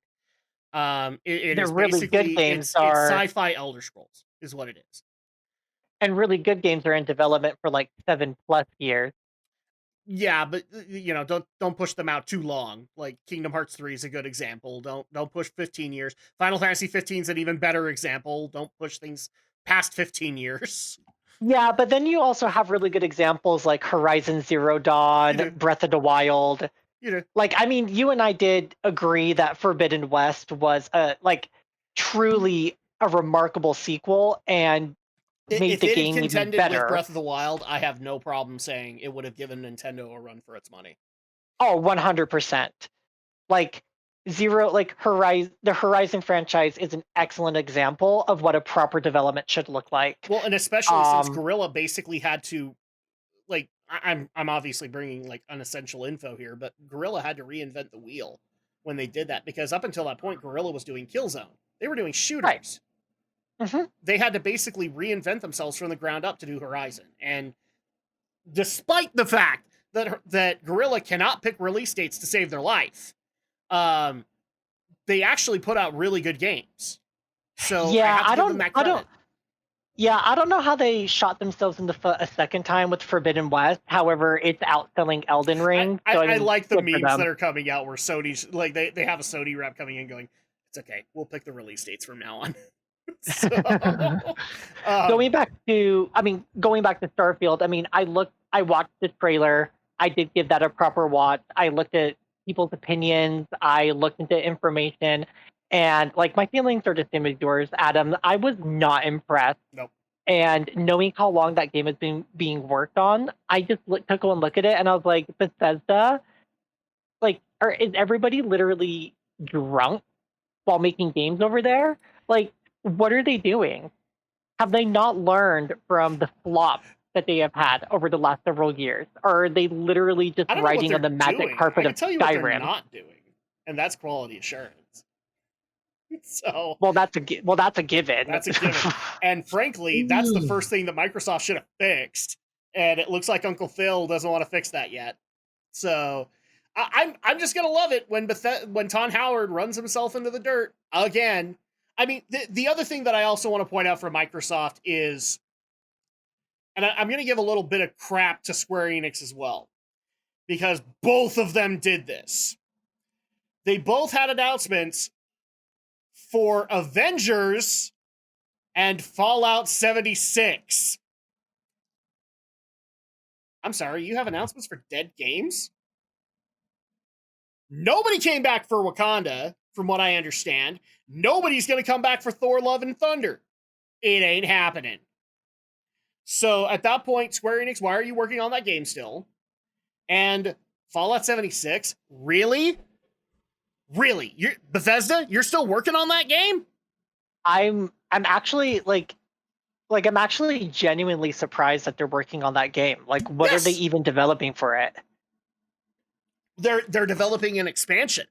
It the is really good basically games it's are, sci-fi Elder Scrolls is what it is. and really good games are in development for like 7+ years. Yeah, but don't push them out too long. Like Kingdom Hearts 3 is a good example. Don't push 15 years. Final Fantasy 15 is an even better example. Don't push things past 15 years. Yeah, but then you also have really good examples like Horizon Zero Dawn, Breath of the Wild. Like, I mean, you and I did agree that Forbidden West was truly a remarkable sequel and made the game even contended better. with Breath of the Wild, I have no problem saying it would have given Nintendo a run for its money. Oh, 100%. Like the Horizon franchise is an excellent example of what a proper development should look like. Well, and especially since Guerrilla basically had to, like, I'm obviously bringing like unessential info here, but Guerrilla had to reinvent the wheel when they did that, because up until that point, Guerrilla was doing Killzone. They were doing shooters. Right. Mm-hmm. They had to basically reinvent themselves from the ground up to do Horizon. And despite the fact that Guerrilla cannot pick release dates to save their life, they actually put out really good games. So yeah, I don't know how they shot themselves in the foot a second time with Forbidden West. However, it's outselling Elden Ring. I like the memes that are coming out where Sony's like they have a Sony rep coming in going, "It's okay, we'll pick the release dates from now on." So, going back to Starfield, I mean, I watched the trailer. I did give that a proper watch. I looked at people's opinions. I looked into information, and like my feelings are the same as yours, Adam. I was not impressed. Nope. And knowing how long that game has been being worked on, I just took one look at it and I was like, Bethesda, is everybody literally drunk while making games over there? Like, what are they doing? Have they not learned from the flop that they have had over the last several years? Or are they literally just riding on the magic carpet of Skyrim? What they're not doing, and that's quality assurance. So that's a given. That's a given. And frankly, that's the first thing that Microsoft should have fixed. And it looks like Uncle Phil doesn't want to fix that yet. So I'm just gonna love it when Tom Howard runs himself into the dirt again. I mean, the other thing that I also want to point out for Microsoft is, and I'm going to give a little bit of crap to Square Enix as well, because both of them did this. They both had announcements for Avengers and Fallout 76. I'm sorry, you have announcements for dead games? Nobody came back for Wakanda, from what I understand. Nobody's going to come back for Thor Love and Thunder. It ain't happening. So at that point, Square Enix, why are you working on that game still? And Fallout 76? Really? Really? Bethesda, you're still working on that game? I'm actually I'm actually genuinely surprised that they're working on that game. Like, what are they even developing for it? They're developing an expansion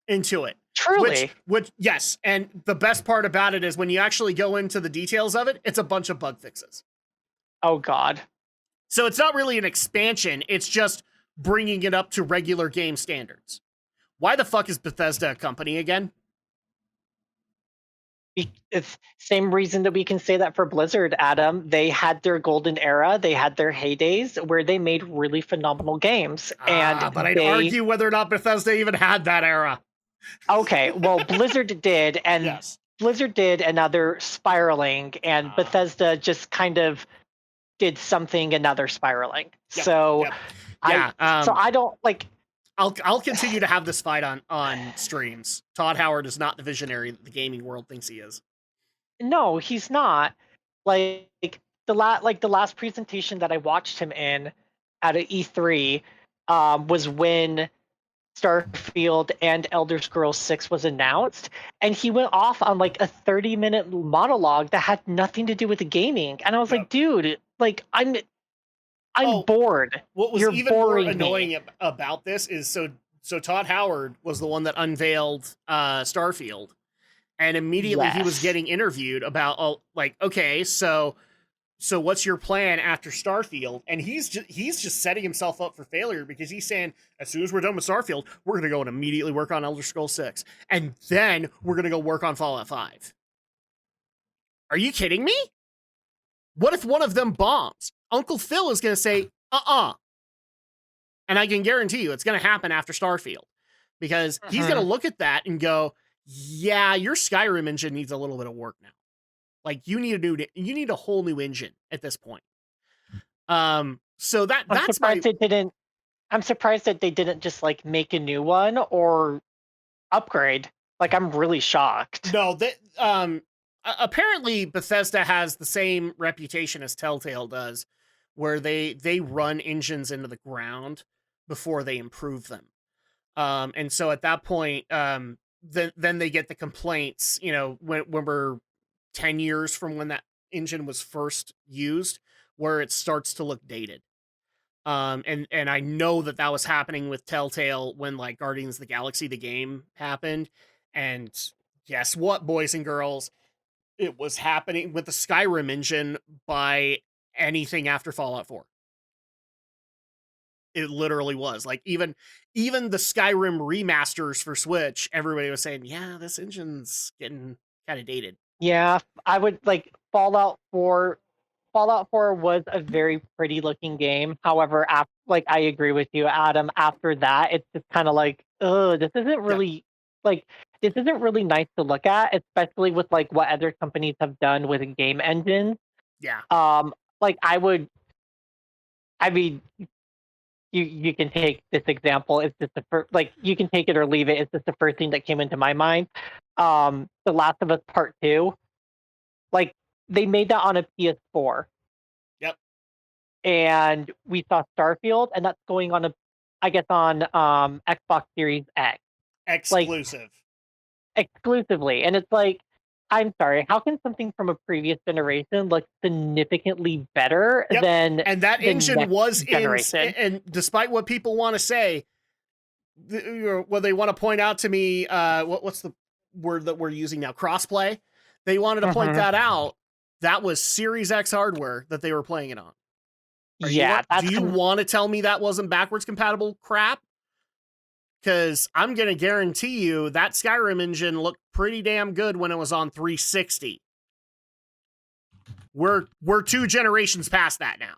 into it. Truly. Which yes, and the best part about it is when you actually go into the details of it, it's a bunch of bug fixes. Oh God. So it's not really an expansion, it's just bringing it up to regular game standards. Why the fuck is Bethesda a company again? It's same reason that we can say that for Blizzard, Adam. They had their golden era, they had their heydays where they made really phenomenal games. But I'd argue whether or not Bethesda even had that era. Okay, well, Blizzard did, and yes. Blizzard did, and now they're spiraling, and Bethesda just kind of did something, and now they're spiraling. Yep, so, yep. So I don't like. I'll continue to have this fight on streams. Todd Howard is not the visionary that the gaming world thinks he is. No, he's not. Like the last presentation that I watched him in at an E3 was when Starfield and Elder Scrolls 6 was announced, and he went off on like a 30-minute monologue that had nothing to do with the gaming. And I was like, dude, like I'm bored. What was You're even more boring annoying me. about this is so Todd Howard was the one that unveiled Starfield, and immediately he was Yes. getting interviewed about like, okay, so what's your plan after Starfield? And he's just setting himself up for failure, because he's saying, as soon as we're done with Starfield, we're going to go and immediately work on Elder Scrolls 6. And then we're going to go work on Fallout 5. Are you kidding me? What if one of them bombs? Uncle Phil is going to say, And I can guarantee you it's going to happen after Starfield, because he's going to look at that and go, yeah, your Skyrim engine needs a little bit of work now. Like, you need a whole new engine at this point. So that's I'm surprised that they didn't just like make a new one or upgrade. Like, I'm really shocked. No, apparently Bethesda has the same reputation as Telltale does, where they run engines into the ground before they improve them. And so at that point, then they get the complaints, when we're 10 years from when that engine was first used, where it starts to look dated. And I know that was happening with Telltale when like Guardians of the Galaxy, the game, happened. And guess what, boys and girls? It was happening with the Skyrim engine by anything after Fallout 4. It literally was. Like, even the Skyrim remasters for Switch, everybody was saying, yeah, this engine's getting kind of dated. Yeah, I would like Fallout 4. Fallout 4 was a very pretty looking game. However, I agree with you, Adam. After that, it's just kind of like, this isn't really this isn't really nice to look at, especially with like what other companies have done with game engines. Yeah. You can take this example. It's just you can take it or leave it. It's just the first thing that came into my mind. The Last of Us Part 2, like they made that on a PS4. Yep. And we saw Starfield, and that's going on on Xbox Series X. Exclusive. Exclusively. And it's like, I'm sorry, how can something from a previous generation look significantly better than and that engine was generation? And despite what people want to say, they want to point out to me, what's the word that we're using now? Crossplay. They wanted to point that out. That was Series X hardware that they were playing it on. Do you want to tell me that wasn't backwards compatible crap? Because I'm going to guarantee you that Skyrim engine looked pretty damn good when it was on 360. We're 2 generations past that now.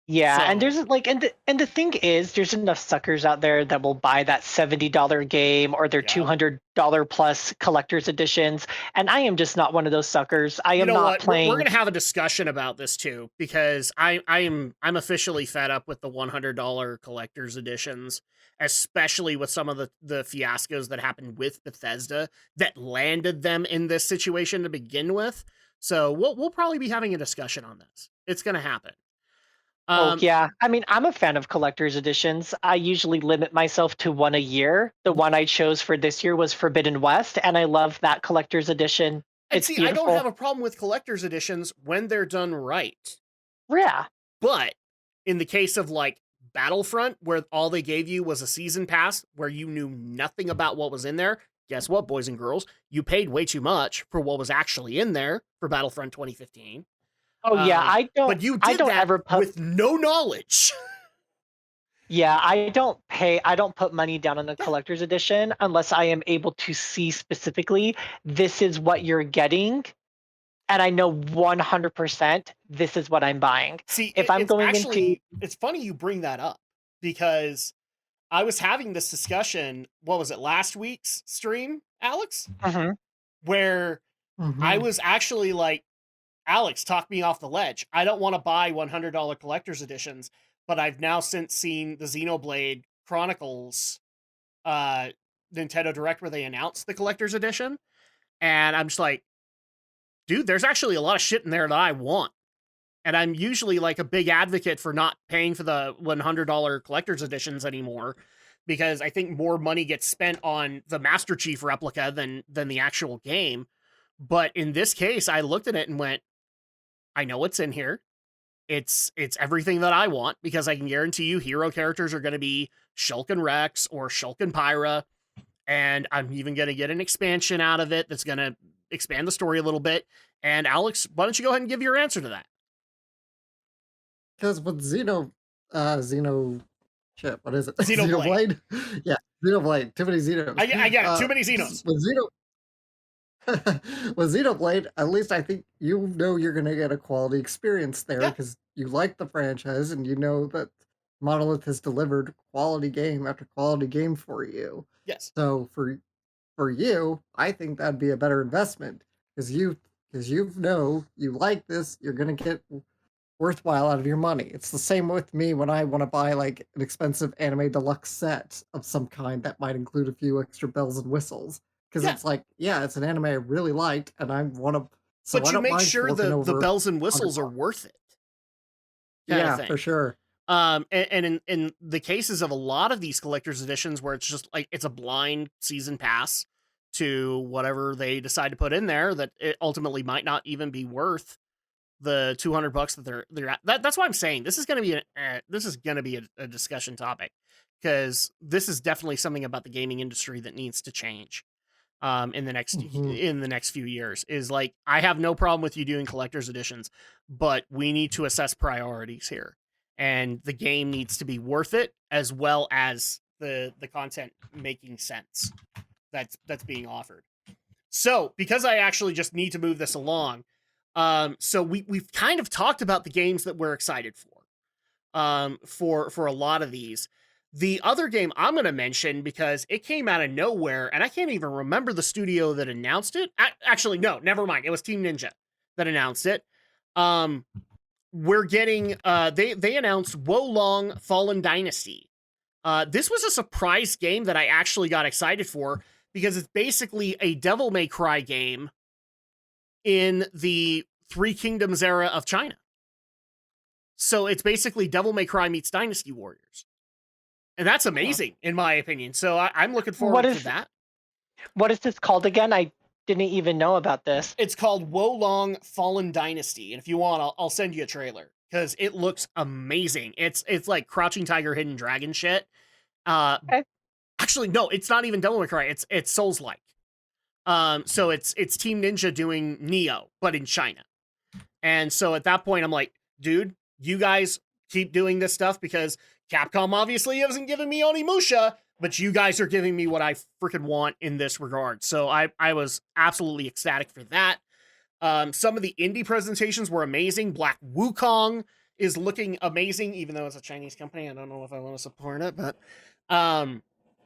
Yeah, so. And there's and the thing is, there's enough suckers out there that will buy that $70 game or their $200 plus collector's editions, and I am just not one of those suckers. I am not playing. We're going to have a discussion about this too, because I'm officially fed up with the $100 collector's editions, especially with some of the fiascos that happened with Bethesda that landed them in this situation to begin with. So we'll probably be having a discussion on this. It's going to happen. Yeah. I mean, I'm a fan of collector's editions. I usually limit myself to one a year. The one I chose for this year was Forbidden West, and I love that collector's edition. It's beautiful. I don't have a problem with collector's editions when they're done right. Yeah. But in the case of like Battlefront, where all they gave you was a season pass where you knew nothing about what was in there, guess what, boys and girls? You paid way too much for what was actually in there for Battlefront 2015. Oh yeah, I don't. But you did that with no knowledge. Yeah, I don't put money down on the collector's edition unless I am able to see specifically this is what you're getting, and I know 100% this is what I'm buying. See, it's funny you bring that up, because I was having this discussion. What was it, last week's stream, Alex? Where I was actually like, Alex, talk me off the ledge. I don't want to buy $100 collector's editions, but I've now since seen the Xenoblade Chronicles Nintendo Direct where they announced the collector's edition, and I'm just like, dude, there's actually a lot of shit in there that I want. And I'm usually like a big advocate for not paying for the $100 collector's editions anymore, because I think more money gets spent on the Master Chief replica than the actual game. But in this case, I looked at it and went, I know what's in here. It's everything that I want, because I can guarantee you hero characters are going to be Shulk and Rex or Shulk and Pyra, and I'm even going to get an expansion out of it that's going to expand the story a little bit. And Alex, why don't you go ahead and give your answer to that? Because with shit, what is it? Xenoblade. Yeah, Xenoblade. Too many Xenos. I get it. Too many Xenos. With Xenoblade, at least I think you know you're going to get a quality experience there because you like the franchise and you know that Monolith has delivered quality game after quality game for you. Yes. So for you, I think that'd be a better investment because you know you like this, you're going to get worthwhile out of your money. It's the same with me when I want to buy like an expensive anime deluxe set of some kind that might include a few extra bells and whistles. Because it's like, it's an anime I really liked, and I want to. So but you make sure the bells and whistles are worth it. Yeah, for sure. And in the cases of a lot of these collector's editions, where it's just like it's a blind season pass to whatever they decide to put in there, that it ultimately might not even be worth the $200 that they're at. That's why I'm saying this is going to be a discussion topic, because this is definitely something about the gaming industry that needs to change. In the next few years, is like, I have no problem with you doing collector's editions, but we need to assess priorities here, and the game needs to be worth it, as well as the content making sense that's being offered. So because I actually just need to move this along, so we've kind of talked about the games that we're excited for a lot of these. The other game I'm going to mention, because it came out of nowhere, and I can't even remember the studio that announced it. Actually, no, never mind. It was Team Ninja that announced it. We're getting, they announced Wolong Fallen Dynasty. This was a surprise game that I actually got excited for, because it's basically a Devil May Cry game in the Three Kingdoms era of China. So it's basically Devil May Cry meets Dynasty Warriors. And that's amazing, in my opinion. So I'm looking forward to that. What is this called again? I didn't even know about this. It's called Wolong Fallen Dynasty. And if you want, I'll send you a trailer, because it looks amazing. It's like Crouching Tiger, Hidden Dragon shit. Okay. Actually, no, it's not even Devil May Cry. It's Souls-like. So it's Team Ninja doing Neo, but in China. And so at that point, I'm like, dude, you guys keep doing this stuff, because Capcom obviously hasn't given me Onimusha, but you guys are giving me what I freaking want in this regard. So I was absolutely ecstatic for that. Some of the indie presentations were amazing. Black Wukong is looking amazing, even though it's a Chinese company. I don't know if I want to support it, but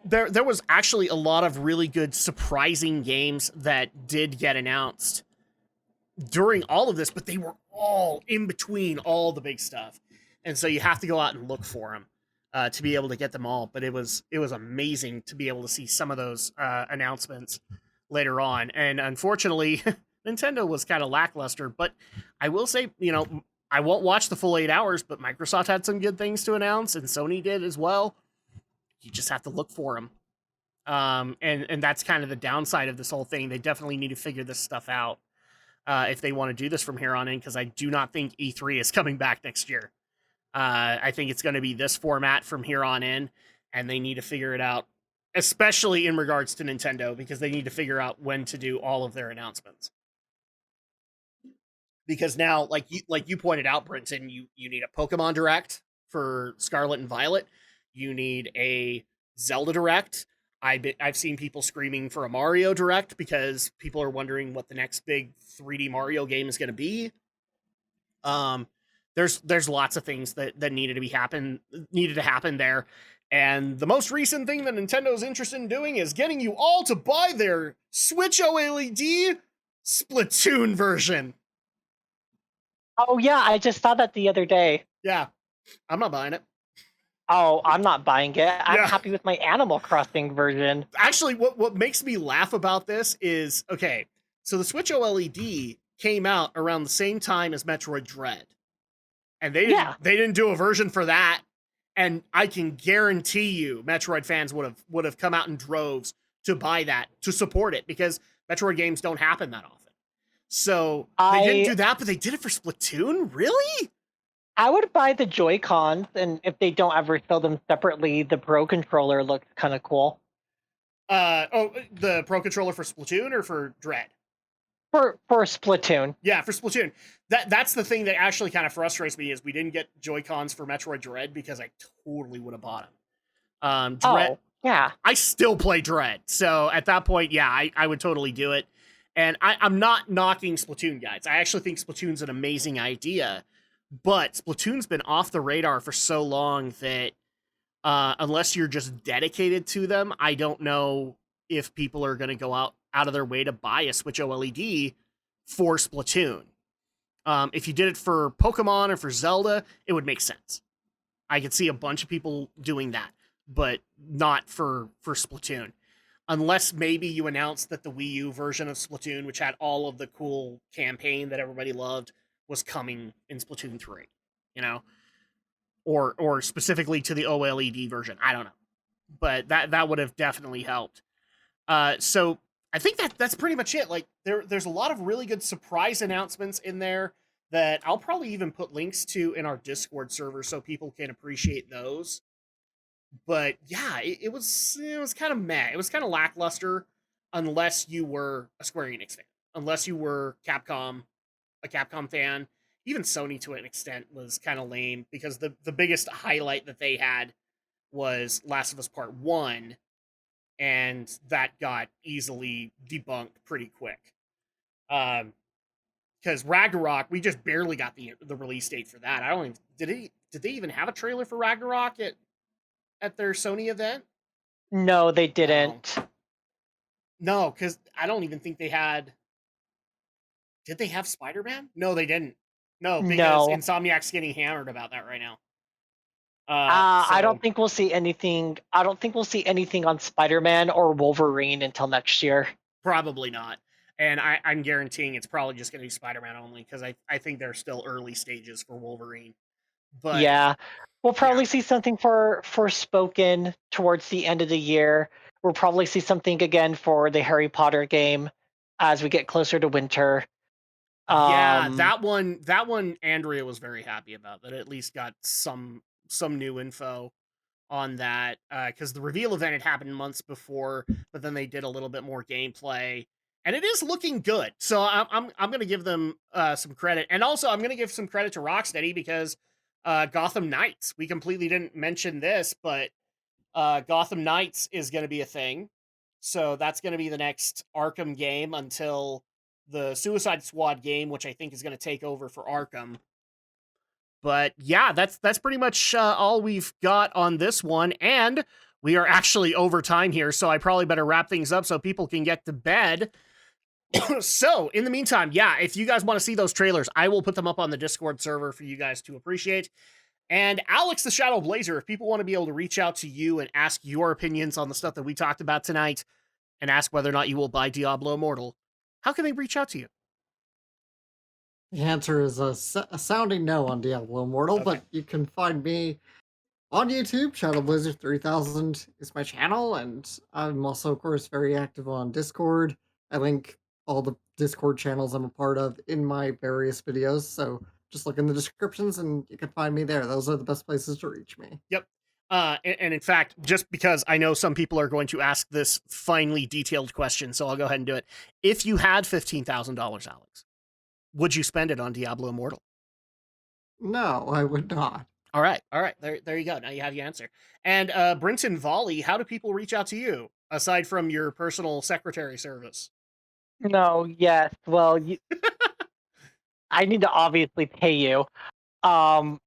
there was actually a lot of really good, surprising games that did get announced during all of this, but they were all in between all the big stuff. And so you have to go out and look for them to be able to get them all. But it was amazing to be able to see some of those announcements later on. And unfortunately, Nintendo was kind of lackluster. But I will say, I won't watch the full 8 hours, but Microsoft had some good things to announce, and Sony did as well. You just have to look for them. And that's kind of the downside of this whole thing. They definitely need to figure this stuff out if they want to do this from here on in, because I do not think E3 is coming back next year. I think it's going to be this format from here on in, and they need to figure it out, especially in regards to Nintendo, because they need to figure out when to do all of their announcements. Because now, like you pointed out, Brenton, you need a Pokemon Direct for Scarlet and Violet. You need a Zelda Direct. I've seen people screaming for a Mario Direct, because people are wondering what the next big 3D Mario game is going to be. There's lots of things that needed to happen there. And the most recent thing that Nintendo's interested in doing is getting you all to buy their Switch OLED Splatoon version. Oh yeah, I just saw that the other day. Yeah, I'm not buying it. Oh, I'm not buying it. I'm happy with my Animal Crossing version. Actually, what makes me laugh about this is, okay, so the Switch OLED came out around the same time as Metroid Dread. And they didn't do a version for that. And I can guarantee you Metroid fans would have come out in droves to buy that, to support it, because Metroid games don't happen that often. So they didn't do that, but they did it for Splatoon? Really? I would buy the Joy-Cons, and if they don't ever sell them separately, the Pro Controller looks kind of cool. The Pro Controller for Splatoon or for Dread? For Splatoon. Yeah, for Splatoon. That's the thing that actually kind of frustrates me, is we didn't get Joy-Cons for Metroid Dread, because I totally would have bought them. Dread, yeah. I still play Dread, so at that point, yeah, I would totally do it. And I'm not knocking Splatoon, guys. I actually think Splatoon's an amazing idea, but Splatoon's been off the radar for so long that unless you're just dedicated to them, I don't know if people are going to go out of their way to buy a Switch OLED for Splatoon. If you did it for Pokemon or for Zelda, it would make sense. I could see a bunch of people doing that, but not for Splatoon. Unless maybe you announced that the Wii U version of Splatoon, which had all of the cool campaign that everybody loved, was coming in Splatoon 3, you know? Or specifically to the OLED version. I don't know. But that would have definitely helped. So I think that's pretty much it. Like, there's a lot of really good surprise announcements in there that I'll probably even put links to in our Discord server so people can appreciate those. But yeah, it was kind of meh. It was kind of lackluster unless you were a Square Enix fan. Unless you were a Capcom fan. Even Sony, to an extent, was kind of lame, because the biggest highlight that they had was Last of Us Part 1, and that got easily debunked pretty quick. Because Ragnarok, we just barely got the release date for that. I don't even... Did they even have a trailer for Ragnarok at their Sony event? No, they didn't. No, because I don't even think they had... Did they have Spider-Man? No, they didn't. No, because Insomniac's getting hammered about that right now. I don't think we'll see anything. I don't think we'll see anything on Spider-Man or Wolverine until next year. Probably not. And I'm guaranteeing it's probably just going to be Spider-Man only, because I think they're still early stages for Wolverine. But yeah, we'll probably see something for Spoken towards the end of the year. We'll probably see something again for the Harry Potter game as we get closer to winter. Yeah, that one Andrea was very happy about, that at least got some new info on that, because the reveal event had happened months before, but then they did a little bit more gameplay, and it is looking good. So I'm going to give them some credit, and also I'm going to give some credit to Rocksteady, because Gotham Knights, we completely didn't mention this, but Gotham Knights is going to be a thing. So that's going to be the next Arkham game until the Suicide Squad game, which I think is going to take over for Arkham. But yeah, that's pretty much all we've got on this one, and we are actually over time here, so I probably better wrap things up so people can get to bed. So, in the meantime, yeah, if you guys want to see those trailers, I will put them up on the Discord server for you guys to appreciate. And Alex the Shadow Blazer, if people want to be able to reach out to you and ask your opinions on the stuff that we talked about tonight, and ask whether or not you will buy Diablo Immortal, how can they reach out to you? The answer is a sounding no on Diablo Immortal, but you can find me on YouTube. Shadow Blizzard 3000 is my channel, and I'm also, of course, very active on Discord. I link all the Discord channels I'm a part of in my various videos, so just look in the descriptions and you can find me there. Those are the best places to reach me. Yep. And in fact, just because I know some people are going to ask this finely detailed question, so I'll go ahead and do it. If you had $15,000, Alex, would you spend it on Diablo Immortal? No, I would not. All right. There you go. Now you have your answer. And Brinton Volley, how do people reach out to you aside from your personal secretary service? No, yes. Well, I need to obviously pay you. So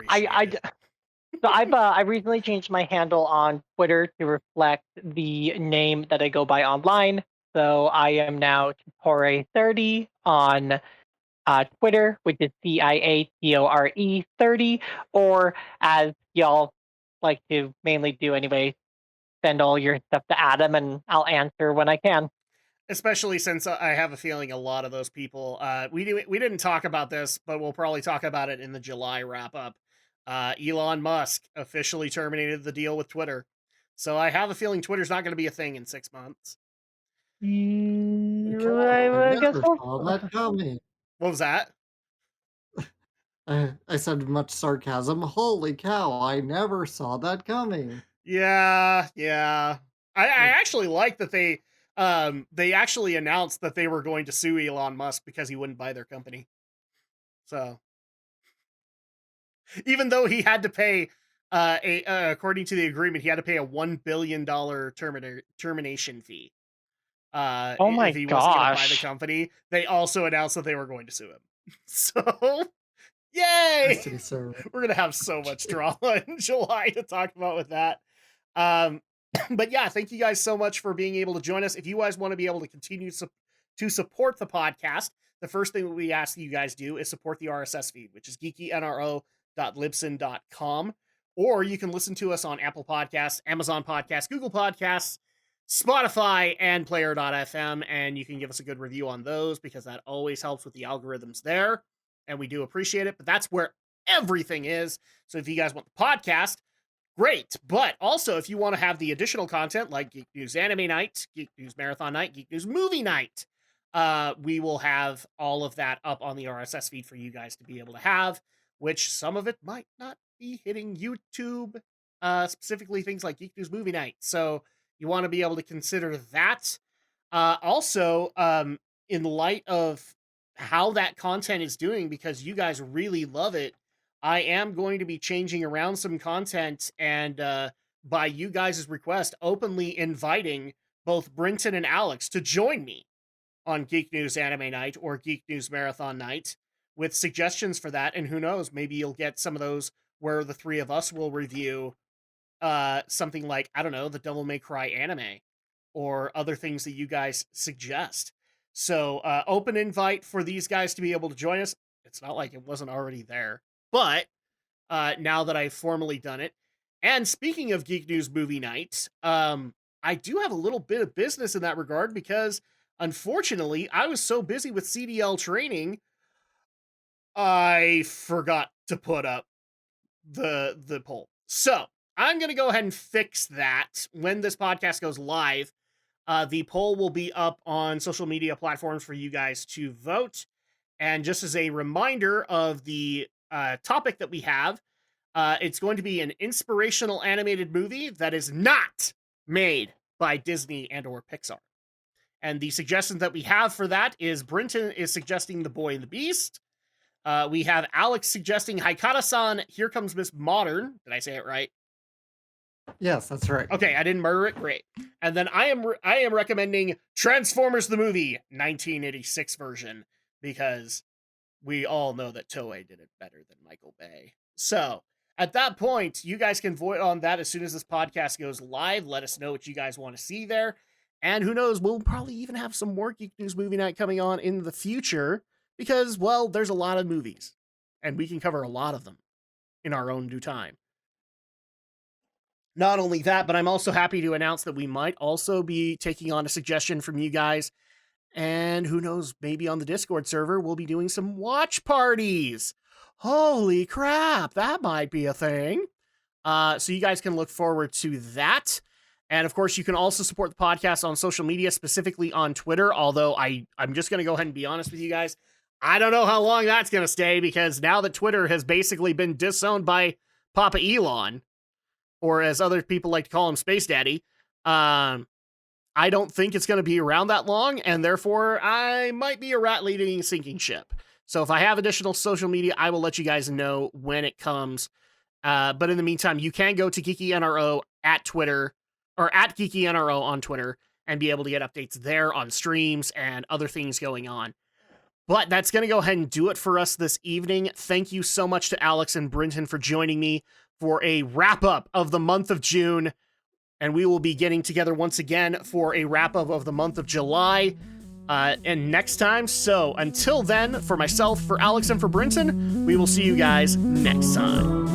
I recently changed my handle on Twitter to reflect the name that I go by online. So I am now Tore30 on Twitter, which is CIATORE 30, or as y'all like to mainly do anyway, send all your stuff to Adam and I'll answer when I can. Especially since I have a feeling a lot of those people, we didn't talk about this, but we'll probably talk about it in the July wrap up. Elon Musk officially terminated the deal with Twitter. So I have a feeling Twitter's not going to be a thing in 6 months. I I guess never saw that coming. What was that? I said with much sarcasm, holy cow, I never saw that coming. Yeah. I Like, actually like that they actually announced that they were going to sue Elon Musk because he wouldn't buy their company. So even though he had to pay according to the agreement, he had to pay a $1 billion termination fee. Oh my if he wasn't going to buy the gosh. company, they also announced that they were going to sue him. So, I yay! see, sir. We're gonna have so much drama in July to talk about with that. But yeah, thank you guys so much for being able to join us. If you guys want to be able to continue to support the podcast, the first thing that we ask you guys do is support the RSS feed, which is geekynro.libsyn.com. Or you can listen to us on Apple Podcasts, Amazon Podcasts, Google Podcasts, Spotify, and Player.fm, and you can give us a good review on those because that always helps with the algorithms there, and we do appreciate it. But that's where everything is. So if you guys want the podcast, great. But also, if you want to have the additional content like Geek News Anime Night, Geek News Marathon Night, Geek News Movie Night, we will have all of that up on the RSS feed for you guys to be able to have, which some of it might not be hitting YouTube, specifically things like Geek News Movie Night. So you want to be able to consider that. Also, in light of how that content is doing, because you guys really love it, I am going to be changing around some content and, by you guys' request, openly inviting both Brinton and Alex to join me on Geek News Anime Night or Geek News Marathon Night with suggestions for that. And who knows, maybe you'll get some of those where the three of us will review something like, I don't know, the Devil May Cry anime or other things that you guys suggest. So open invite for these guys to be able to join us. It's not like it wasn't already there, but now that I've formally done it. And speaking of Geek News Movie Night, I do have a little bit of business in that regard because unfortunately I was so busy with CDL training, I forgot to put up the poll. So I'm going to go ahead and fix that when this podcast goes live. The poll will be up on social media platforms for you guys to vote. And just as a reminder of the topic that we have, it's going to be an inspirational animated movie that is not made by Disney and or Pixar. And the suggestions that we have for that is Brinton is suggesting The Boy and the Beast. We have Alex suggesting Haikata-san, Here Comes Miss Modern. Did I say it right? Yes, that's right. Okay, I didn't murder it. Great. And then I am recommending Transformers the movie 1986 version because we all know that Toei did it better than Michael Bay. So at that point, you guys can vote on that as soon as this podcast goes live. Let us know what you guys want to see there. And who knows, we'll probably even have some more Geek News Movie Night coming on in the future because, well, there's a lot of movies and we can cover a lot of them in our own due time. Not only that, but I'm also happy to announce that we might also be taking on a suggestion from you guys. And who knows, maybe on the Discord server, we'll be doing some watch parties. Holy crap, that might be a thing. So you guys can look forward to that. And of course, you can also support the podcast on social media, specifically on Twitter. Although I'm just going to go ahead and be honest with you guys. I don't know how long that's going to stay because now that Twitter has basically been disowned by Papa Elon, or as other people like to call him, Space Daddy, I don't think it's going to be around that long, and therefore I might be a rat leading a sinking ship. So if I have additional social media, I will let you guys know when it comes. But in the meantime, you can go to Geeky NRO at Twitter, or at Geeky NRO on Twitter, and be able to get updates there on streams and other things going on. But that's going to go ahead and do it for us this evening. Thank you so much to Alex and Brinton for joining me for a wrap-up of the month of June. And we will be getting together once again for a wrap-up of the month of July and next time. So until then, for myself, for Alex, and for Brinton, we will see you guys next time.